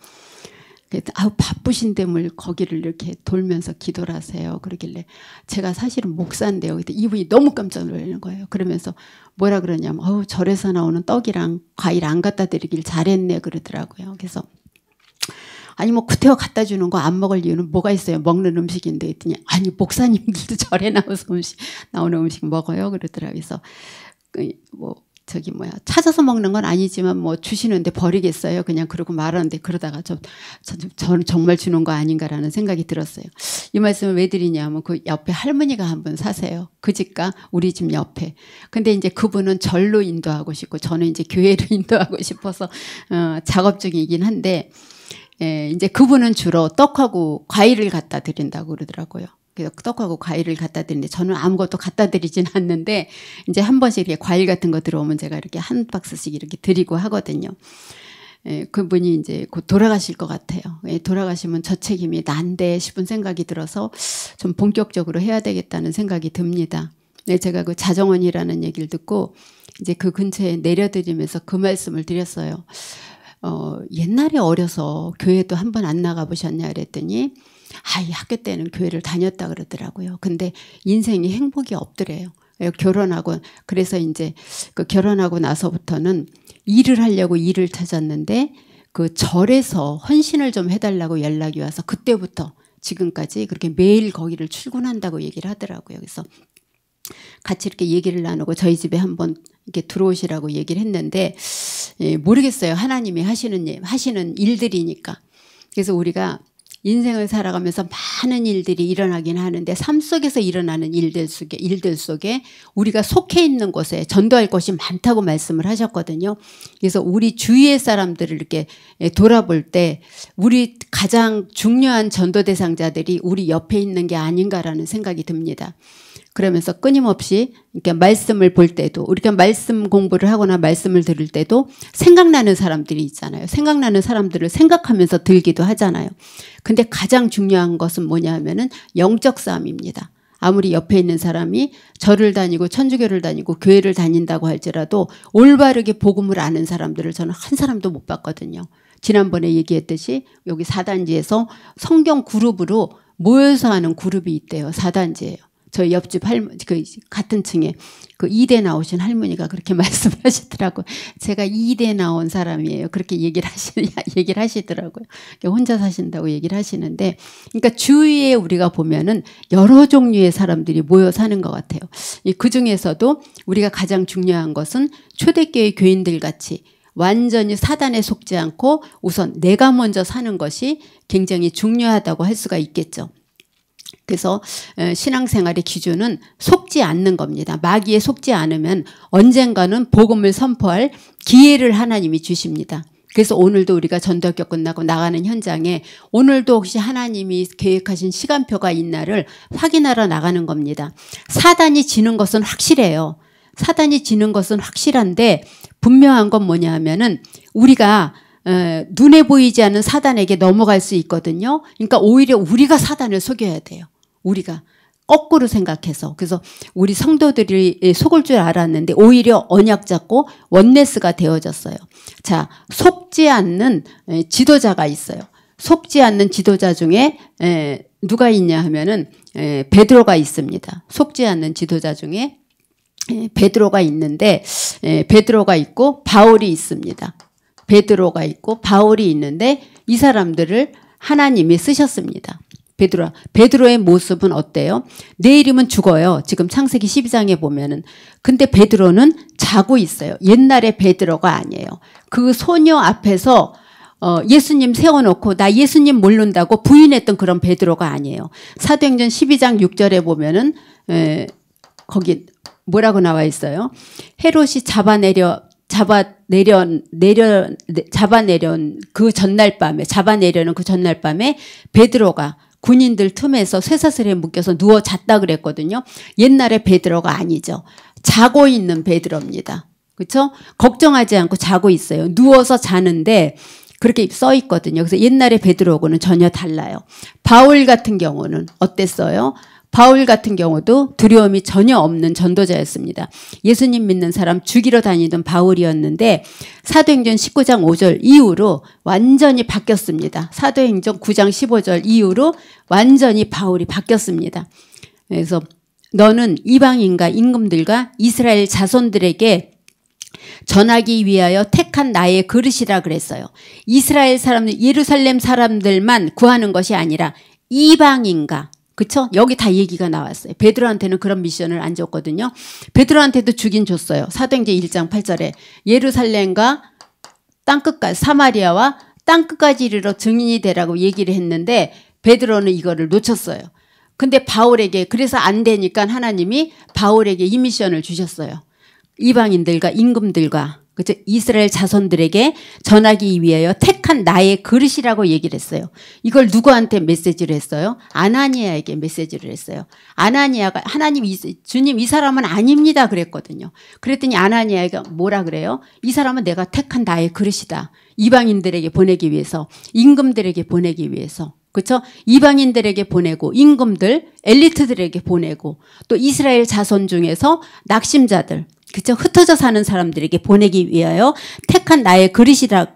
바쁘신데 뭘 거기를 이렇게 돌면서 기도를 하세요. 그러길래 제가 사실은 목사인데요. 그때 이분이 너무 깜짝 놀라는 거예요. 그러면서 뭐라 그러냐면 절에서 나오는 떡이랑 과일 안 갖다 드리길 잘했네 그러더라고요. 그래서 뭐 구태여 갖다 주는 거 안 먹을 이유는 뭐가 있어요? 먹는 음식인데 했더니 목사님들도 절에 나오는 음식 먹어요 그러더라고요. 그래서 찾아서 먹는 건 아니지만 뭐 주시는데 버리겠어요. 그냥 그러고 말하는데 그러다가 저는 정말 주는 거 아닌가라는 생각이 들었어요. 이 말씀을 왜 드리냐면 그 옆에 할머니가 한 분 사세요. 그 집과 우리 집 옆에. 근데 이제 그분은 절로 인도하고 싶고 저는 이제 교회로 인도하고 싶어서 작업 중이긴 한데 이제 그분은 주로 떡하고 과일을 갖다 드린다고 그러더라고요. 그래서 떡하고 과일을 갖다 드리는데 저는 아무것도 갖다 드리진 않는데 이제 한 번씩 이렇게 과일 같은 거 들어오면 제가 이렇게 한 박스씩 이렇게 드리고 하거든요. 그분이 이제 곧 돌아가실 것 같아요. 돌아가시면 저 책임이 난데 싶은 생각이 들어서 좀 본격적으로 해야 되겠다는 생각이 듭니다. 제가 그 자정원이라는 얘기를 듣고 이제 그 근처에 내려드리면서 그 말씀을 드렸어요. 옛날에 어려서 교회도 한 번 안 나가보셨냐 그랬더니 학교 때는 교회를 다녔다 그러더라고요. 근데 인생이 행복이 없더래요. 결혼하고 그래서 이제 그 결혼하고 나서부터는 일을 하려고 일을 찾았는데 그 절에서 헌신을 좀 해달라고 연락이 와서 그때부터 지금까지 그렇게 매일 거기를 출근한다고 얘기를 하더라고요. 그래서 같이 이렇게 얘기를 나누고 저희 집에 한번 이렇게 들어오시라고 얘기를 했는데 모르겠어요. 하나님이 하시는 일들이니까. 그래서 우리가 인생을 살아가면서 많은 일들이 일어나긴 하는데 삶 속에서 일어나는 일들 속에 우리가 속해 있는 곳에 전도할 것이 많다고 말씀을 하셨거든요. 그래서 우리 주위의 사람들을 이렇게 돌아볼 때 우리 가장 중요한 전도 대상자들이 우리 옆에 있는 게 아닌가라는 생각이 듭니다. 그러면서 끊임없이 이렇게 말씀을 볼 때도 우리가 말씀 공부를 하거나 말씀을 들을 때도 생각나는 사람들이 있잖아요. 생각나는 사람들을 생각하면서 들기도 하잖아요. 근데 가장 중요한 것은 뭐냐 하면은 영적 싸움입니다. 아무리 옆에 있는 사람이 절을 다니고 천주교를 다니고 교회를 다닌다고 할지라도 올바르게 복음을 아는 사람들을 저는 한 사람도 못 봤거든요. 지난번에 얘기했듯이 여기 4단지에서 성경 그룹으로 모여서 하는 그룹이 있대요. 4단지예요. 저희 옆집 그 같은 층에 그 2대 나오신 할머니가 그렇게 말씀을 하시더라고요. 제가 2대 나온 사람이에요. 그렇게 얘기를 하시더라고요. 혼자 사신다고 얘기를 하시는데, 그러니까 주위에 우리가 보면은 여러 종류의 사람들이 모여 사는 것 같아요. 그 중에서도 우리가 가장 중요한 것은 초대교회 교인들 같이 완전히 사단에 속지 않고 우선 내가 먼저 사는 것이 굉장히 중요하다고 할 수가 있겠죠. 그래서 신앙생활의 기준은 속지 않는 겁니다. 마귀에 속지 않으면 언젠가는 복음을 선포할 기회를 하나님이 주십니다. 그래서 오늘도 우리가 전도학교 끝나고 나가는 현장에 오늘도 혹시 하나님이 계획하신 시간표가 있나를 확인하러 나가는 겁니다. 사단이 지는 것은 확실해요. 사단이 지는 것은 확실한데 분명한 건 뭐냐 하면은 우리가 눈에 보이지 않는 사단에게 넘어갈 수 있거든요. 그러니까 오히려 우리가 사단을 속여야 돼요. 우리가. 거꾸로 생각해서. 그래서 우리 성도들이 속을 줄 알았는데 오히려 언약 잡고 원네스가 되어졌어요. 자, 속지 않는 지도자가 있어요. 속지 않는 지도자 중에 누가 있냐 하면은 베드로가 있습니다. 속지 않는 지도자 중에 베드로가 있는데 베드로가 있고 바울이 있습니다. 베드로가 있고 바울이 있는데 이 사람들을 하나님이 쓰셨습니다. 베드로의 모습은 어때요? 내일이면 죽어요. 지금 창세기 12장에 보면은. 근데 베드로는 자고 있어요. 옛날의 베드로가 아니에요. 그 소녀 앞에서 예수님 세워놓고 나 예수님 모른다고 부인했던 그런 베드로가 아니에요. 사도행전 12장 6절에 보면은 거기 뭐라고 나와 있어요? 헤롯이 잡아내려는 그 전날 밤에 베드로가 군인들 틈에서 쇠사슬에 묶여서 누워 잤다 그랬거든요. 옛날에 베드로가 아니죠. 자고 있는 베드로입니다. 그렇죠? 걱정하지 않고 자고 있어요. 누워서 자는데 그렇게 써 있거든요. 그래서 옛날에 베드로하고는 전혀 달라요. 바울 같은 경우는 어땠어요? 바울 같은 경우도 두려움이 전혀 없는 전도자였습니다. 예수님 믿는 사람 죽이러 다니던 바울이었는데 사도행전 19장 5절 이후로 완전히 바뀌었습니다. 사도행전 9장 15절 이후로 완전히 바울이 바뀌었습니다. 그래서 너는 이방인과 임금들과 이스라엘 자손들에게 전하기 위하여 택한 나의 그릇이라 그랬어요. 이스라엘 사람들, 예루살렘 사람들만 구하는 것이 아니라 이방인과, 그쵸? 여기 다 얘기가 나왔어요. 베드로한테는 그런 미션을 안 줬거든요. 베드로한테도 주긴 줬어요. 사도행전 1장 8절에 예루살렘과 땅끝까지, 사마리아와 땅끝까지 이르러 증인이 되라고 얘기를 했는데 베드로는 이거를 놓쳤어요. 근데 바울에게, 그래서 안 되니까 하나님이 바울에게 이 미션을 주셨어요. 이방인들과 임금들과, 그죠? 이스라엘 자손들에게 전하기 위하여 택한 나의 그릇이라고 얘기를 했어요. 이걸 누구한테 메시지를 했어요? 아나니아에게 메시지를 했어요. 아나니아가 주님 이 사람은 아닙니다 그랬거든요. 그랬더니 아나니아가 뭐라 그래요? 이 사람은 내가 택한 나의 그릇이다. 이방인들에게 보내기 위해서, 임금들에게 보내기 위해서. 그렇죠? 이방인들에게 보내고 임금들, 엘리트들에게 보내고 또 이스라엘 자손 중에서 낙심자들, 그렇죠? 흩어져 사는 사람들에게 보내기 위하여 택한 나의 그릇이다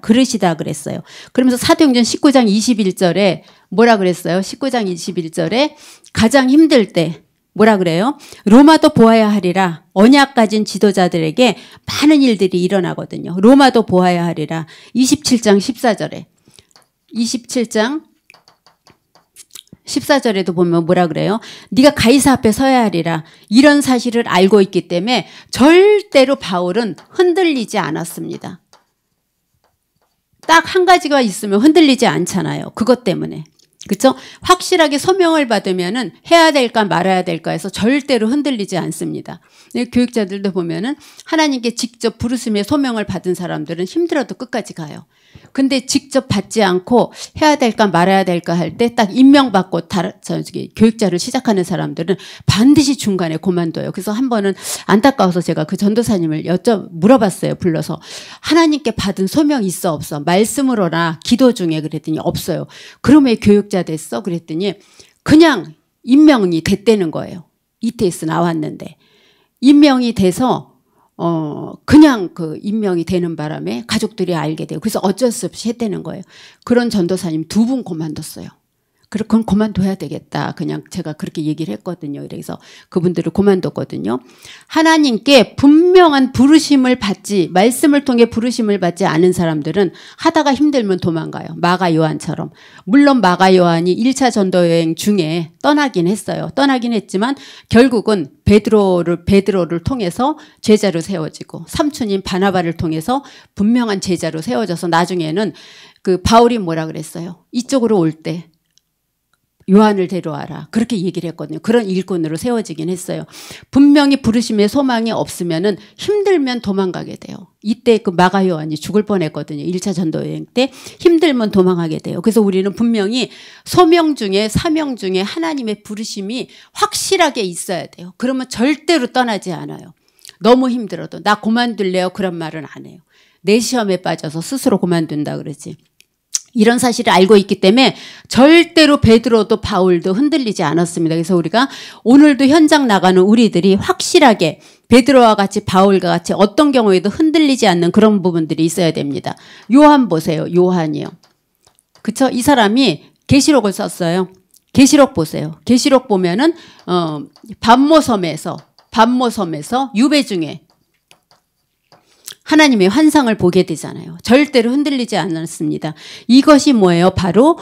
그랬어요. 그러면서 사도행전 19장 21절에 뭐라 그랬어요? 19장 21절에 가장 힘들 때 뭐라 그래요? 로마도 보아야 하리라. 언약 가진 지도자들에게 많은 일들이 일어나거든요. 로마도 보아야 하리라. 27장 14절에 27장 14절에도 보면 뭐라 그래요? 네가 가이사 앞에 서야 하리라. 이런 사실을 알고 있기 때문에 절대로 바울은 흔들리지 않았습니다. 딱 한 가지가 있으면 흔들리지 않잖아요. 그것 때문에. 그렇죠? 확실하게 소명을 받으면은 해야 될까 말아야 될까 해서 절대로 흔들리지 않습니다. 교육자들도 보면은 하나님께 직접 부르심의 소명을 받은 사람들은 힘들어도 끝까지 가요. 근데 직접 받지 않고 해야 될까 말아야 될까 할 때 딱 임명받고 교육자를 시작하는 사람들은 반드시 중간에 그만둬요. 그래서 한 번은 안타까워서 제가 그 전도사님을 물어봤어요. 불러서 하나님께 받은 소명 있어 없어? 말씀으로나 기도 중에 그랬더니 없어요. 그럼 왜 교육자 됐어? 그랬더니 그냥 임명이 됐다는 거예요. ETS 나왔는데 임명이 돼서 그냥 그 임명이 되는 바람에 가족들이 알게 돼요. 그래서 어쩔 수 없이 했다는 거예요. 그런 전도사님 2분 그만뒀어요. 그럼 그만둬야 되겠다. 그냥 제가 그렇게 얘기를 했거든요. 그래서 그분들을 그만뒀거든요. 하나님께 분명한 부르심을 받지, 말씀을 통해 부르심을 받지 않은 사람들은 하다가 힘들면 도망가요. 마가 요한처럼. 물론 마가 요한이 1차 전도 여행 중에 떠나긴 했어요. 떠나긴 했지만 결국은 베드로를 통해서 제자로 세워지고 삼촌인 바나바를 통해서 분명한 제자로 세워져서 나중에는 그 바울이 뭐라 그랬어요? 이쪽으로 올 때 요한을 데려와라. 그렇게 얘기를 했거든요. 그런 일꾼으로 세워지긴 했어요. 분명히 부르심의 소망이 없으면은 힘들면 도망가게 돼요. 이때 그 마가 요한이 죽을 뻔했거든요. 1차 전도 여행 때 힘들면 도망하게 돼요. 그래서 우리는 분명히 소명 중에 사명 중에 하나님의 부르심이 확실하게 있어야 돼요. 그러면 절대로 떠나지 않아요. 너무 힘들어도 나 그만둘래요. 그런 말은 안 해요. 내 시험에 빠져서 스스로 그만둔다 그러지. 이런 사실을 알고 있기 때문에 절대로 베드로도 바울도 흔들리지 않았습니다. 그래서 우리가 오늘도 현장 나가는 우리들이 확실하게 베드로와 같이 바울과 같이 어떤 경우에도 흔들리지 않는 그런 부분들이 있어야 됩니다. 요한 보세요. 요한이요. 그쵸? 이 사람이 계시록을 썼어요. 계시록 보세요. 계시록 보면은 반모섬에서 유배 중에 하나님의 환상을 보게 되잖아요. 절대로 흔들리지 않았습니다. 이것이 뭐예요? 바로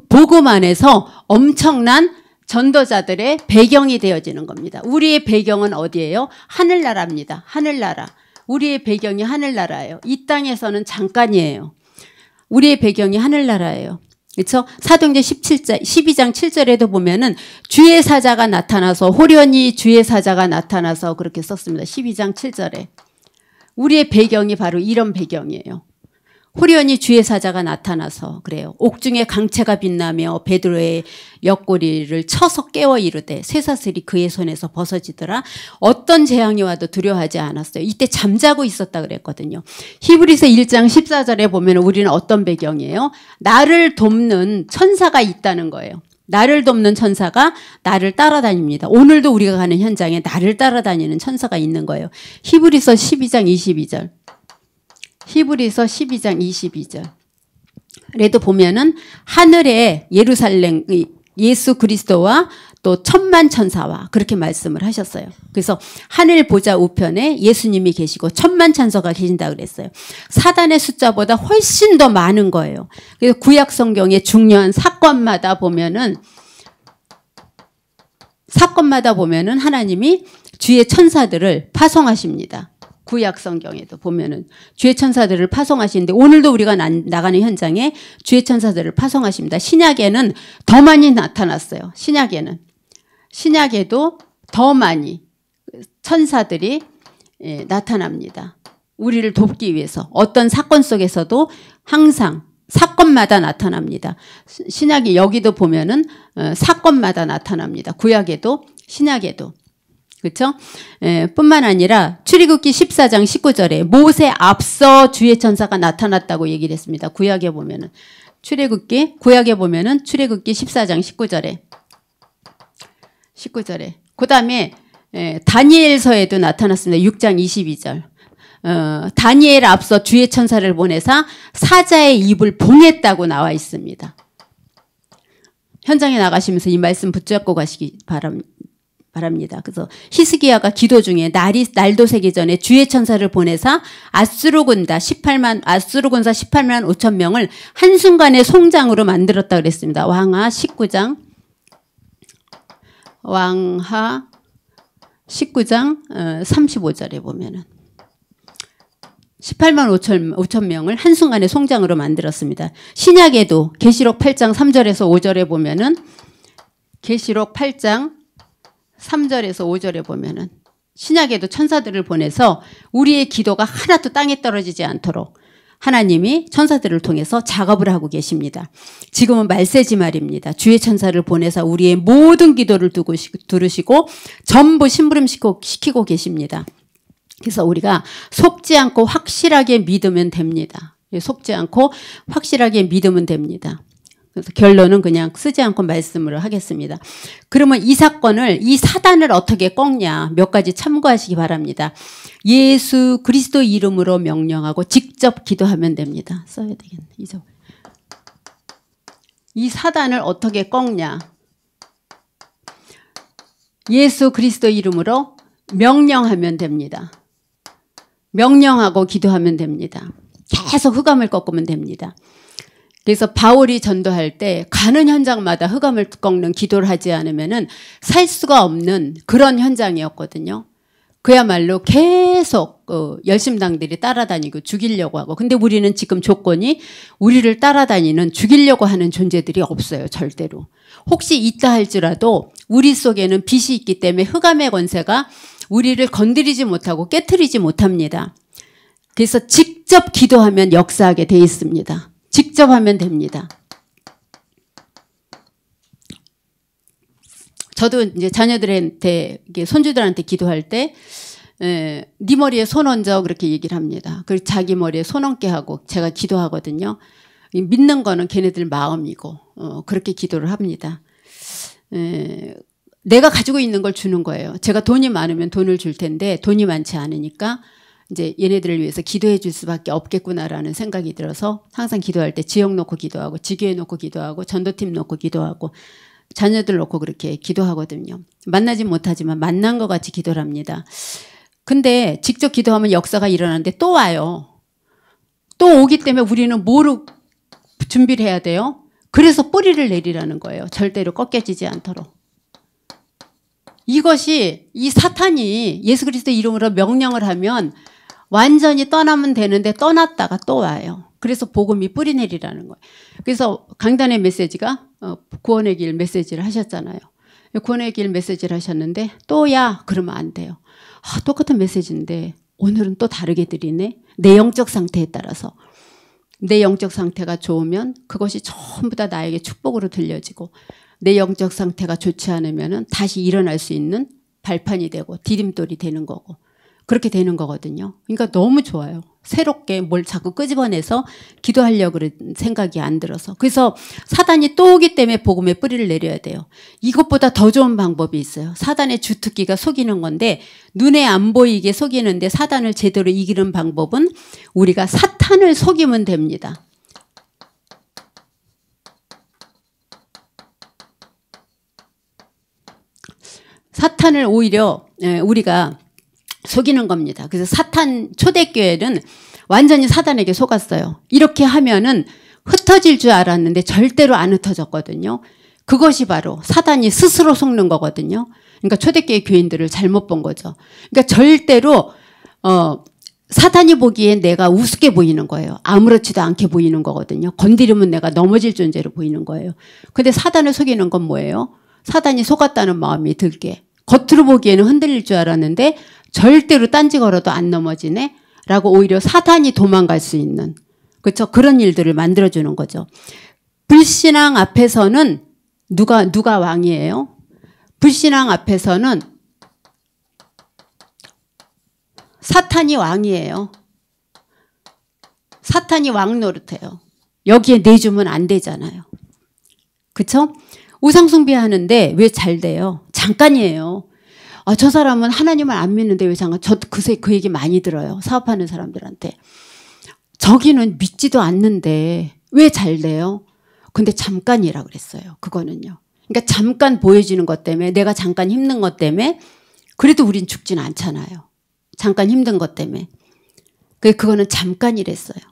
복음 안에서 엄청난 전도자들의 배경이 되어지는 겁니다. 우리의 배경은 어디예요? 하늘나라입니다. 하늘나라. 우리의 배경이 하늘나라예요. 이 땅에서는 잠깐이에요. 우리의 배경이 하늘나라예요. 그렇죠? 사도행전 12장 7절에도 보면은 주의 사자가 나타나서 호련히 주의 사자가 나타나서 그렇게 썼습니다. 12장 7절에. 우리의 배경이 바로 이런 배경이에요. 호련히 주의 사자가 나타나서 그래요. 옥중에 강채가 빛나며 베드로의 옆구리를 쳐서 깨워 이르되 쇠사슬이 그의 손에서 벗어지더라. 어떤 재앙이 와도 두려워하지 않았어요. 이때 잠자고 있었다 그랬거든요. 히브리서 1장 14절에 보면 우리는 어떤 배경이에요? 나를 돕는 천사가 있다는 거예요. 나를 돕는 천사가 나를 따라다닙니다. 오늘도 우리가 가는 현장에 나를 따라다니는 천사가 있는 거예요. 히브리서 12장 22절. 히브리서 12장 22절. 그래도 보면은 하늘에 예루살렘 예수 그리스도와 또 천만 천사와 그렇게 말씀을 하셨어요. 그래서 하늘 보좌 우편에 예수님이 계시고 천만 천사가 계신다 그랬어요. 사단의 숫자보다 훨씬 더 많은 거예요. 그래서 구약 성경의 중요한 사건마다 보면은 하나님이 주의 천사들을 파송하십니다. 구약 성경에도 보면은 주의 천사들을 파송하시는데 오늘도 우리가 나가는 현장에 주의 천사들을 파송하십니다. 신약에는 더 많이 나타났어요. 신약에도 더 많이 천사들이 나타납니다. 우리를 돕기 위해서 어떤 사건 속에서도 항상 사건마다 나타납니다. 신약이 여기도 보면은 사건마다 나타납니다. 구약에도 신약에도. 그렇죠? 뿐만 아니라 출애굽기 14장 19절에 모세 앞서 주의 천사가 나타났다고 얘기를 했습니다. 구약에 보면은 출애굽기 14장 19절에 그다음에 다니엘서에도 나타났습니다. 6장 22절. 다니엘 앞서 주의 천사를 보내사 사자의 입을 봉했다고 나와 있습니다. 현장에 나가시면서 이 말씀 붙잡고 가시기 바랍니다. 그래서 히스기야가 기도 중에 날도 새기 전에 주의 천사를 보내사 아수르 군사 18만 5천 명을 한순간에 송장으로 만들었다 그랬습니다. 왕하 19장 35절에 보면은 18만 5천 명을 한순간에 송장으로 만들었습니다. 신약에도 계시록 8장 3절에서 5절에 보면은 계시록 8장 3절에서 5절에 보면은 신약에도 천사들을 보내서 우리의 기도가 하나도 땅에 떨어지지 않도록 하나님이 천사들을 통해서 작업을 하고 계십니다. 지금은 말세지 말입니다. 주의 천사를 보내서 우리의 모든 기도를 들으시고 전부 심부름시키고 계십니다. 그래서 우리가 속지 않고 확실하게 믿으면 됩니다. 속지 않고 확실하게 믿으면 됩니다. 그래서 결론은 그냥 쓰지 않고 말씀을 하겠습니다. 그러면 이 사단을 어떻게 꺾냐 몇 가지 참고하시기 바랍니다. 예수 그리스도 이름으로 명령하고 직접 기도하면 됩니다. 써야 되겠네. 이 사단을 어떻게 꺾냐. 예수 그리스도 이름으로 명령하면 됩니다. 명령하고 기도하면 됩니다. 계속 흑암을 꺾으면 됩니다. 그래서 바울이 전도할 때 가는 현장마다 흑암을 꺾는 기도를 하지 않으면은 살 수가 없는 그런 현장이었거든요. 그야말로 계속 열심당들이 따라다니고 죽이려고 하고. 근데 우리는 지금 조건이 우리를 따라다니는 죽이려고 하는 존재들이 없어요. 절대로. 혹시 있다 할지라도 우리 속에는 빛이 있기 때문에 흑암의 권세가 우리를 건드리지 못하고 깨트리지 못합니다. 그래서 직접 기도하면 역사하게 돼 있습니다. 직접 하면 됩니다. 저도 이제 자녀들한테, 손주들한테 기도할 때, 네 머리에 손 얹어 그렇게 얘기를 합니다. 그리고 자기 머리에 손 얹게 하고 제가 기도하거든요. 믿는 거는 걔네들 마음이고 그렇게 기도를 합니다. 내가 가지고 있는 걸 주는 거예요. 제가 돈이 많으면 돈을 줄 텐데 돈이 많지 않으니까 이제 얘네들을 위해서 기도해 줄 수밖에 없겠구나라는 생각이 들어서 항상 기도할 때 지역 놓고 기도하고 지교회 놓고 기도하고 전도팀 놓고 기도하고 자녀들 놓고 그렇게 기도하거든요. 만나진 못하지만 만난 것 같이 기도를 합니다. 근데 직접 기도하면 역사가 일어나는데 또 와요. 또 오기 때문에 우리는 뭐로 준비를 해야 돼요? 그래서 뿌리를 내리라는 거예요. 절대로 꺾여지지 않도록. 이것이 이 사탄이 예수 그리스도 이름으로 명령을 하면 완전히 떠나면 되는데 떠났다가 또 와요. 그래서 복음이 뿌리 내리라는 거예요. 그래서 강단의 메시지가 구원의 길 메시지를 하셨잖아요. 구원의 길 메시지를 하셨는데 또야 그러면 안 돼요. 똑같은 메시지인데 오늘은 또 다르게 드리네. 내 영적 상태에 따라서. 내 영적 상태가 좋으면 그것이 전부 다 나에게 축복으로 들려지고 내 영적 상태가 좋지 않으면 다시 일어날 수 있는 발판이 되고 디딤돌이 되는 거고 그렇게 되는 거거든요. 그러니까 너무 좋아요. 새롭게 뭘 자꾸 끄집어내서 기도하려고 그런 생각이 안 들어서. 그래서 사단이 또 오기 때문에 복음의 뿌리를 내려야 돼요. 이것보다 더 좋은 방법이 있어요. 사단의 주특기가 속이는 건데 눈에 안 보이게 속이는데 사단을 제대로 이기는 방법은 우리가 사탄을 속이면 됩니다. 사탄을 오히려 우리가 속이는 겁니다. 그래서 사탄 초대교회는 완전히 사단에게 속았어요. 이렇게 하면은 흩어질 줄 알았는데 절대로 안 흩어졌거든요. 그것이 바로 사단이 스스로 속는 거거든요. 그러니까 초대교회 교인들을 잘못 본 거죠. 그러니까 절대로 사탄이 보기엔 내가 우습게 보이는 거예요. 아무렇지도 않게 보이는 거거든요. 건드리면 내가 넘어질 존재로 보이는 거예요. 근데 사단을 속이는 건 뭐예요? 사단이 속았다는 마음이 들게. 겉으로 보기에는 흔들릴 줄 알았는데 절대로 딴지 걸어도 안 넘어지네 라고 오히려 사탄이 도망갈 수 있는 그렇죠? 그런 일들을 만들어주는 거죠. 불신앙 앞에서는 누가 왕이에요? 불신앙 앞에서는 사탄이 왕이에요. 사탄이 왕 노릇해요. 여기에 내주면 안 되잖아요. 그렇죠? 우상숭배하는데 왜 잘 돼요? 잠깐이에요. 저 사람은 하나님을 안 믿는데 왜 잠깐? 저도 그 얘기 많이 들어요. 사업하는 사람들한테. 저기는 믿지도 않는데 왜 잘 돼요? 근데 잠깐이라 그랬어요. 그거는요. 그러니까 잠깐 보여지는 것 때문에 내가 잠깐 힘든 것 때문에 그래도 우린 죽진 않잖아요. 잠깐 힘든 것 때문에. 그거는 잠깐이랬어요.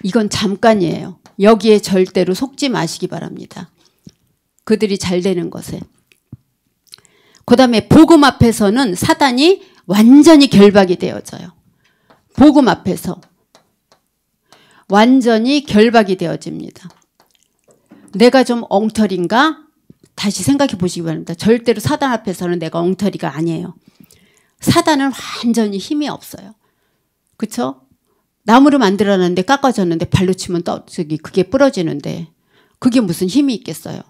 이건 잠깐이에요. 여기에 절대로 속지 마시기 바랍니다. 그들이 잘 되는 것에. 그 다음에 복음 앞에서는 사단이 완전히 결박이 되어져요. 복음 앞에서 완전히 결박이 되어집니다. 내가 좀 엉터리인가? 다시 생각해 보시기 바랍니다. 절대로 사단 앞에서는 내가 엉터리가 아니에요. 사단은 완전히 힘이 없어요. 그렇죠? 나무를 만들어놨는데 깎아졌는데 발로 치면 그게 부러지는데 그게 무슨 힘이 있겠어요.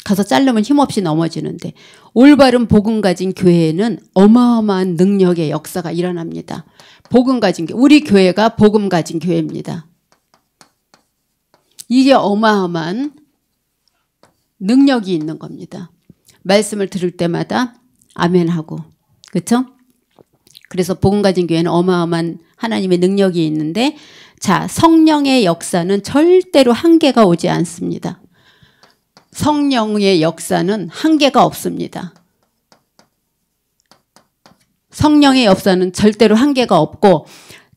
가서 자르면 힘없이 넘어지는데 올바른 복음 가진 교회에는 어마어마한 능력의 역사가 일어납니다. 복음 가진 교회, 우리 교회가 복음 가진 교회입니다. 이게 어마어마한 능력이 있는 겁니다. 말씀을 들을 때마다 아멘하고 그렇죠? 그래서 복음 가진 교회는 어마어마한 하나님의 능력이 있는데 자 성령의 역사는 절대로 한계가 오지 않습니다. 성령의 역사는 한계가 없습니다. 성령의 역사는 절대로 한계가 없고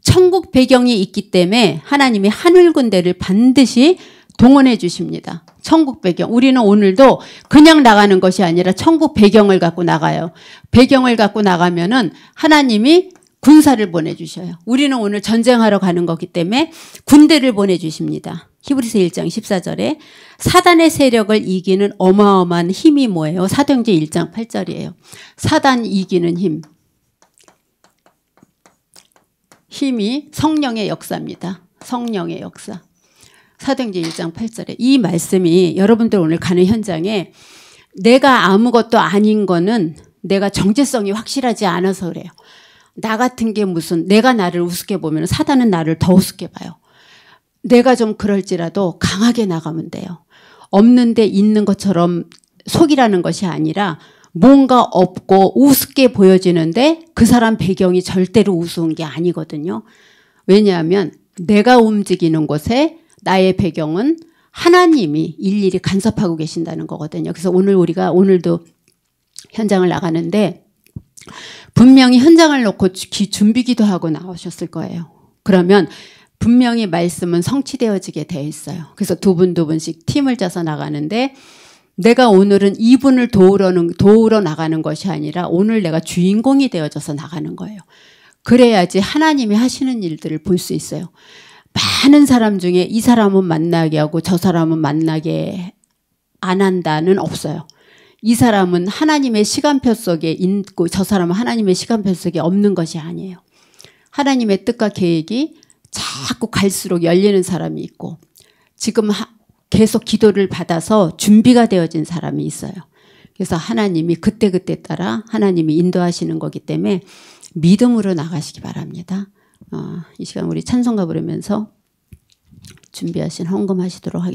천국 배경이 있기 때문에 하나님이 하늘 군대를 반드시 동원해 주십니다. 천국 배경. 우리는 오늘도 그냥 나가는 것이 아니라 천국 배경을 갖고 나가요. 배경을 갖고 나가면은 하나님이 군사를 보내주셔요. 우리는 오늘 전쟁하러 가는 거기 때문에 군대를 보내주십니다. 히브리서 1장 14절에 사단의 세력을 이기는 어마어마한 힘이 뭐예요? 사도행전 1장 8절이에요. 사단 이기는 힘. 힘이 성령의 역사입니다. 성령의 역사. 사도행전 1장 8절에 이 말씀이 여러분들 오늘 가는 현장에 내가 아무것도 아닌 거는 내가 정체성이 확실하지 않아서 그래요. 나 같은 게 무슨 내가 나를 우습게 보면 사단은 나를 더 우습게 봐요. 내가 좀 그럴지라도 강하게 나가면 돼요. 없는데 있는 것처럼 속이라는 것이 아니라 뭔가 없고 우습게 보여지는데 그 사람 배경이 절대로 우스운 게 아니거든요. 왜냐하면 내가 움직이는 곳에 나의 배경은 하나님이 일일이 간섭하고 계신다는 거거든요. 그래서 오늘도 현장을 나가는데 분명히 현장을 놓고 준비 기도하고 나오셨을 거예요. 그러면 분명히 말씀은 성취되어지게 돼 있어요. 그래서 두 분씩 팀을 짜서 나가는데 내가 오늘은 이분을 도우러 나가는 것이 아니라 오늘 내가 주인공이 되어져서 나가는 거예요. 그래야지 하나님이 하시는 일들을 볼 수 있어요. 많은 사람 중에 이 사람은 만나게 하고 저 사람은 만나게 안 한다는 없어요. 이 사람은 하나님의 시간표 속에 있고 저 사람은 하나님의 시간표 속에 없는 것이 아니에요. 하나님의 뜻과 계획이 자꾸 갈수록 열리는 사람이 있고 지금 계속 기도를 받아서 준비가 되어진 사람이 있어요. 그래서 하나님이 그때그때 따라 하나님이 인도하시는 거기 때문에 믿음으로 나가시기 바랍니다. 이 시간 우리 찬송가 부르면서 준비하신 헌금하시도록 하겠습니다.